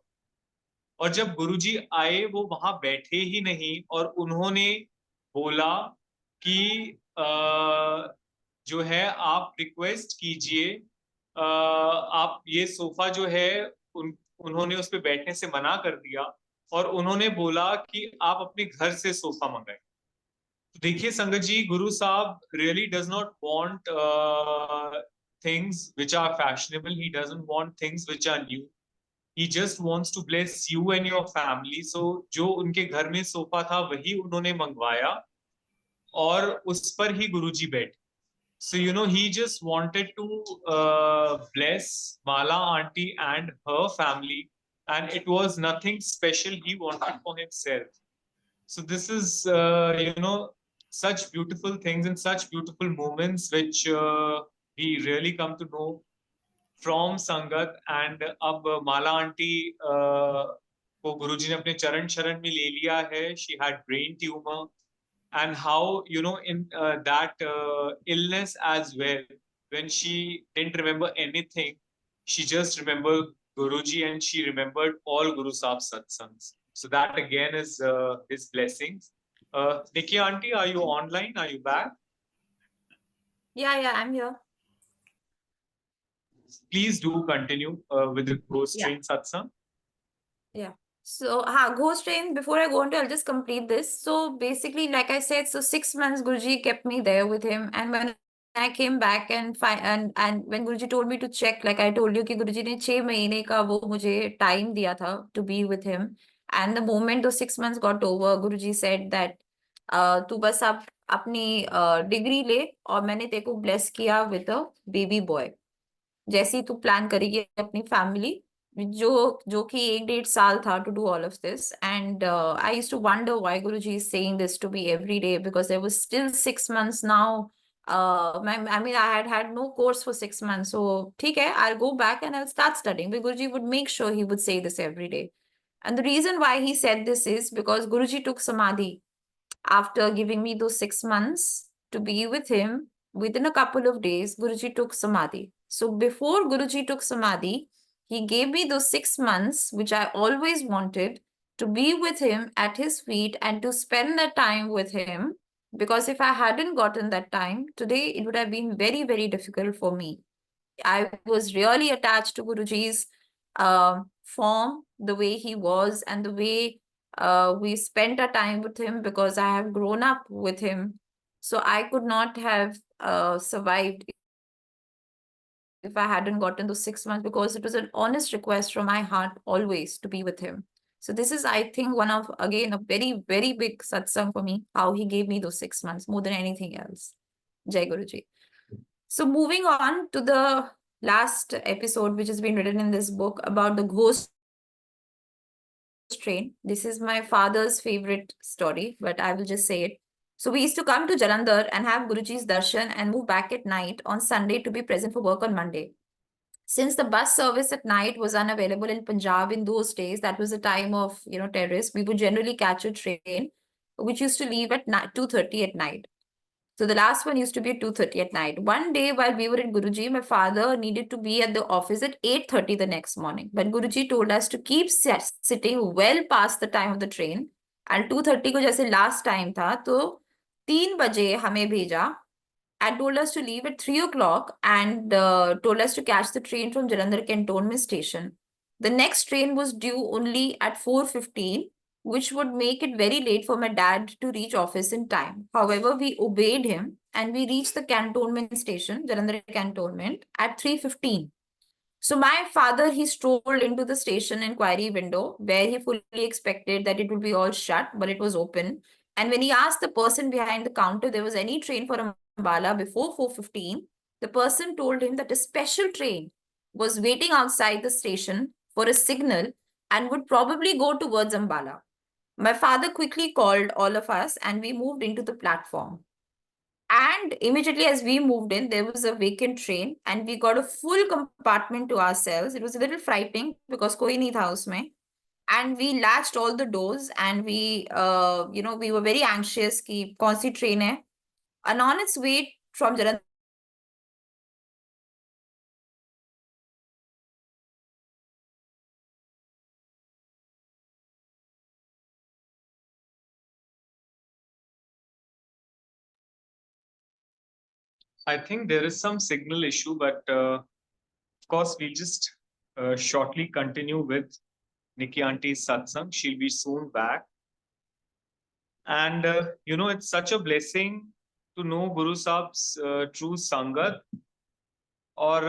और जब गुरुजी आए वो वहां बैठे ही नहीं, और उन्होंने बोला कि जो है आप रिक्वेस्ट कीजिए, आप ये सोफा जो है उन्होंने उस पे बैठने से मना कर दिया, और उन्होंने बोला कि आप अपने घर से सोफा मंगाए. देखिए संगत जी, गुरु साहब really does not want things which are fashionable. He doesn't want things which are new. He just wants to bless you and your family. So जो उनके घर में सोफा था वही उन्होंने मंगवाया, और उस पर ही गुरुजी बैठे. So he just wanted to bless Mala aunty and her family, and it was nothing special he wanted for himself. So this is such beautiful things and such beautiful moments which we really come to know from Sangat. And अब माला aunty को गुरुजी ने अपने चरण शरण में ले लिया है. She had brain tumor, and how in that illness as well, when she didn't remember anything, she just remembered Guruji, and she remembered all Guru Sahib's satsangs. So that again is his blessings. Nikki auntie, are you online? Are you back? Yeah, I'm here. Please do continue with the Ghost Train satsang. So, Ghost Train, before I go on to, I'll just complete this. So basically, like I said, so 6 months Guruji kept me there with him. And when I came back and when Guruji told me to check, like I told you कि Guruji ने 6 महीने का वो मुझे time दिया था to be with him. And the moment those 6 months got over, Guruji said that तू बस आप अपनी डिग्री ले, और मैंने तेरे को bless किया with a baby boy. जैसे ही तू प्लान करेगी अपनी फैमिली, जो कि 1.5 साल था to do all of this. And I used to wonder why Guruji is saying this to me every day, because there was still 6 months now. I mean, I had no course for 6 months, so ठीक है, I'll go back and I'll start studying. But Guruji would make sure he would say this every day. And the reason why he said this is because Guruji took samadhi after giving me those 6 months to be with him. Within a couple of days, Guruji took samadhi. So before Guruji took samadhi, he gave me those 6 months, which I always wanted, to be with him at his feet and to spend that time with him. Because if I hadn't gotten that time, today it would have been very, very difficult for me. I was really attached to Guruji's form, the way he was, and the way we spent our time with him, because I have grown up with him. So I could not have survived if I hadn't gotten those 6 months, because it was an honest request from my heart always to be with him. So this is, I think, one of, again, a very, very big satsang for me, how he gave me those 6 months more than anything else. Jai Guruji. So moving on to the last episode, which has been written in this book about the ghost train. This is my father's favorite story, but I will just say it. So we used to come to Jalandhar and have Guruji's darshan and move back at night on Sunday to be present for work on Monday. Since the bus service at night was unavailable in Punjab in those days, that was the time of terrorists, we would generally catch a train which used to leave at 2:30 at night. So the last one used to be at 2:30 at night. One day while we were in Guruji, my father needed to be at the office at 8:30 the next morning. But Guruji told us to keep sitting well past the time of the train. And 2:30 को जैसे last time था, तो 3 बजे हमें भेजा and told us to leave at 3 o'clock and told us to catch the train from Jalandhar Cantonment Station. The next train was due only at 4:15, which would make it very late for my dad to reach office in time. However, we obeyed him and we reached the cantonment station, Jalandhar Cantonment, at 3:15. So my father, he strolled into the station inquiry window where he fully expected that it would be all shut, but it was open. And when he asked the person behind the counter if there was any train for a Ambala before 4:15, the person told him that a special train was waiting outside the station for a signal and would probably go towards Ambala. My father quickly called all of us and we moved into the platform. And immediately as we moved in, there was a vacant train and we got a full compartment to ourselves. It was a little frightening because koi nahi tha usme. And we latched all the doors and we were very anxious कि कौन सी train है. And on its way from Jalandhar, I think there is some signal issue, but of course, we'll just shortly continue with Nikki Auntie's satsang. She'll be soon back. And, it's such a blessing to know Guru Sahib's true Sangat. Or,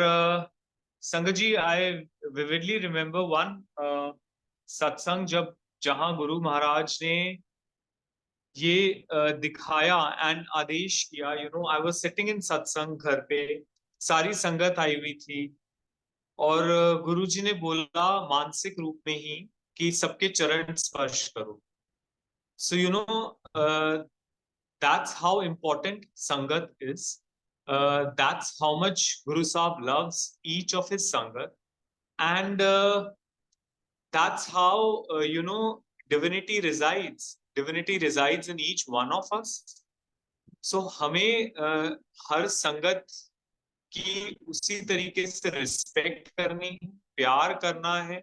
Sangat ji, I vividly remember one satsang jahan Guru Maharaj ne ये दिखाया and आदेश किया. I was sitting in सत्संग घर पे, सारी संगत आई हुई थी और गुरुजी ने बोला मानसिक रूप में ही कि सबके चरण स्पर्श करो. सो दैट्स हाउ इम्पोर्टेंट संगत इज. दैट्स हाउ मच गुरु साहब लव्स ईच ऑफ हिज संगत. And that's how divinity resides in each one of us. So हमें हर संगत की उसी तरीके से रिस्पेक्ट करनी है, प्यार करना है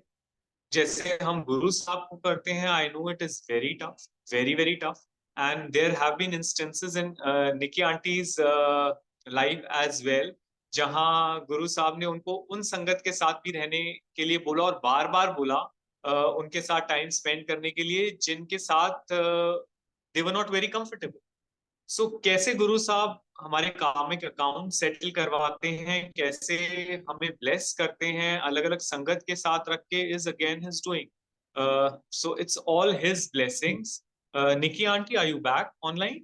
जैसे हम गुरु साहब को करते हैं. I know it is very tough, very very tough, and there have been instances in Nikki Auntie's life as well जहां गुरु साहब ने उनको उन संगत के साथ भी रहने के लिए बोला और बार बार बोला उनके साथ टाइम स्पेंड करने के लिए जिनके साथ दे वर नॉट वेरी कंफर्टेबल. सो कैसे गुरु साहब हमारे कार्मिक अकाउंट सेटल करवाते हैं, कैसे हमें ब्लेस करते हैं अलग अलग संगत के साथ रख के, is again his doing. So it's all his blessings. Nikki Auntie, are you back online?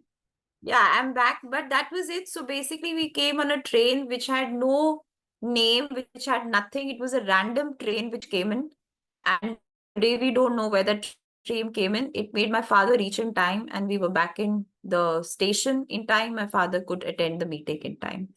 yeah, I'm back, but that was it. So basically, we came on a train which had no name, which had nothing. It was a random train which came in, and today we don't know where the train came in. It made my father reach in time, and we were back in the station in time. My father could attend the meeting in time.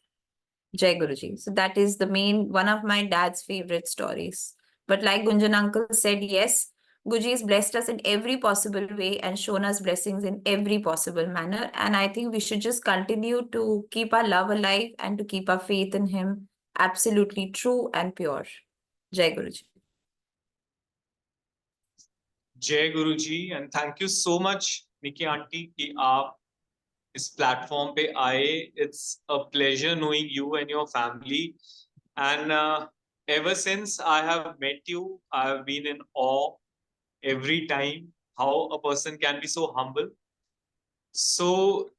Jai Guruji. So that is the main one of my dad's favorite stories. But like Gunjan uncle said, yes, Guruji has blessed us in every possible way and shown us blessings in every possible manner. And I think we should just continue to keep our love alive and to keep our faith in him absolutely true and pure. Jai Guruji. जय Guru ji. And thank you so much Niki aunty कि आप इस platform पे आए. It's a pleasure knowing you and your family. And ever since I have met you, I have been in awe every time how a person can be so humble, so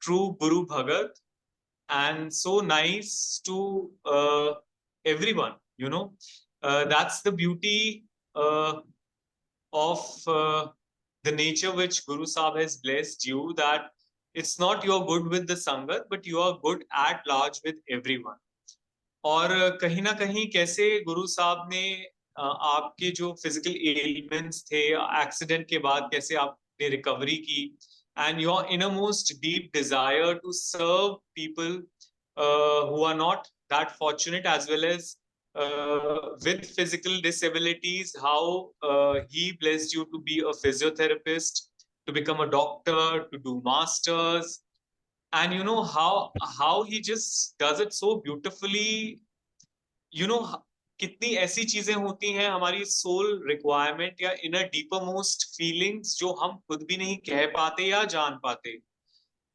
true Guru Bhagat, and so nice to everyone. That's the beauty of the nature which Guru Sahib has blessed you, that it's not you're good with the Sangat, but you are good at large with everyone. और कहीं ना कहीं कैसे गुरु साहब ने आपके जो physical elements थे एक्सीडेंट के बाद कैसे आपने रिकवरी की, and your innermost deep desire to serve people who are not that fortunate as well as with physical disabilities, how he blessed you to be a physiotherapist, to become a doctor, to do masters. And how he just does it so beautifully. कितनी ऐसी चीजें होती हैं हमारी soul requirement या inner deeper most feelings जो हम खुद भी नहीं कह पाते या जान पाते.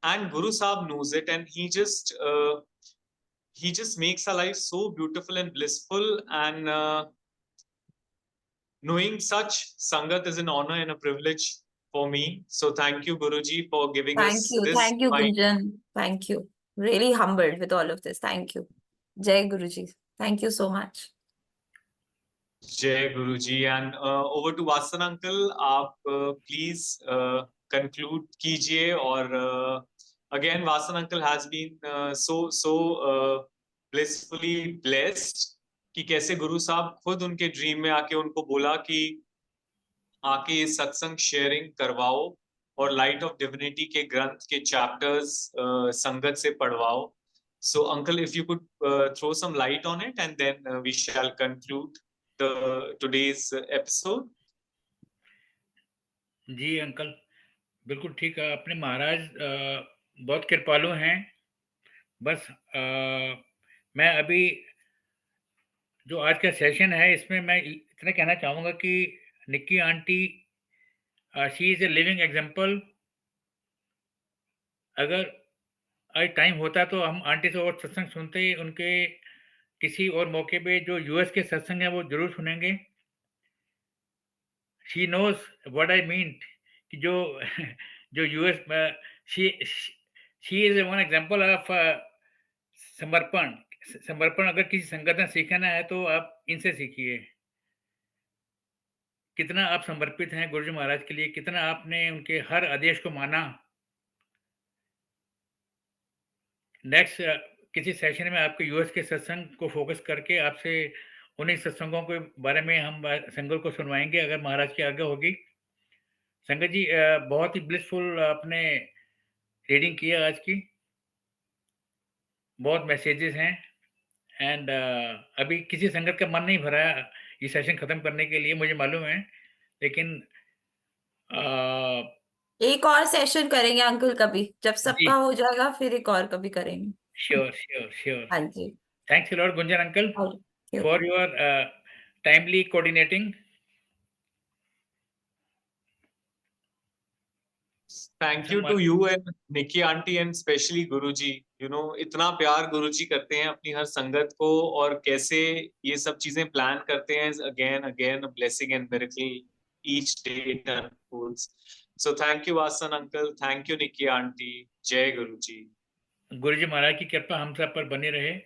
एंड गुरु साहब knows it, and he just makes our life so beautiful and blissful. And knowing such sangat is an honor and a privilege for me. So thank you, Guruji, for giving us this. Thank you, Gunjan. Thank you. Really humbled with all of this. Thank you. Jai Guruji. Thank you so much. Jai Guruji. And over to Vasan uncle. आप please conclude कीजिए और again Vasan uncle has been so blissfully blessed कि कैसे गुरु साहब खुद उनके dream में आके उनको बोला कि आके ये सत्संग शेयरिंग करवाओ और लाइट ऑफ डिविनिटी के ग्रंथ के चैप्टर्स संगत से पढ़वाओ. So uncle, if you could throw some light on it, and then we shall conclude today's episode. Ji uncle, बिल्कुल ठीक है. अपने महाराज बहुत कृपालु हैं. बस मैं अभी जो आज का सेशन है इसमें मैं इतना कहना चाहूँगा कि Nikki aunty she is a living example. अगर आज टाइम होता तो हम आंटी से और सत्संग सुनते. उनके किसी और मौके पे जो यूएस के सत्संग है वो जरूर सुनेंगे. She knows what I mean कि जो US she is one example of समर्पण. समर्पण अगर किसी संगत में सीखना है तो आप इनसे सीखिए. कितना आप समर्पित हैं गुरुजी महाराज के लिए, कितना आपने उनके हर आदेश को माना. नेक्स्ट किसी सेशन में आपके यूएस के सत्संग को फोकस करके आपसे उन्हीं सत्संगों के बारे में हम संगत को सुनवाएंगे अगर महाराज की आज्ञा होगी. संगत जी बहुत ही ब्लिसफुल आपने रीडिंग किया आज की. बहुत मैसेजेस हैं एंड अभी किसी संगत का मन नहीं भरा है ये सेशन खत्म करने के लिए, मुझे मालूम है. लेकिन एक और सेशन करेंगे अंकल कभी, जब जी सबका हो जाएगा फिर एक और कभी करेंगे. Sure sure sure. हाँ जी. Thanks a lot Gunjan uncle Okay. for your timely coordinating. Thank you to you and Nikki aunty and especially Guruji. You know, इतना प्यार गुरुजी करते हैं अपनी हर संगत को और कैसे ये सब चीजें प्लान करते हैं. Again a blessing and miracle each day it unfolds. So thank you Vasan uncle, thank you Nikki aunty. जय गुरुजी. गुरुजी महाराज की कृपा हम सब पर बनी रहे.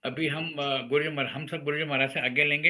अभी हम सब गुरुजी महाराज से आज्ञा लेंगे.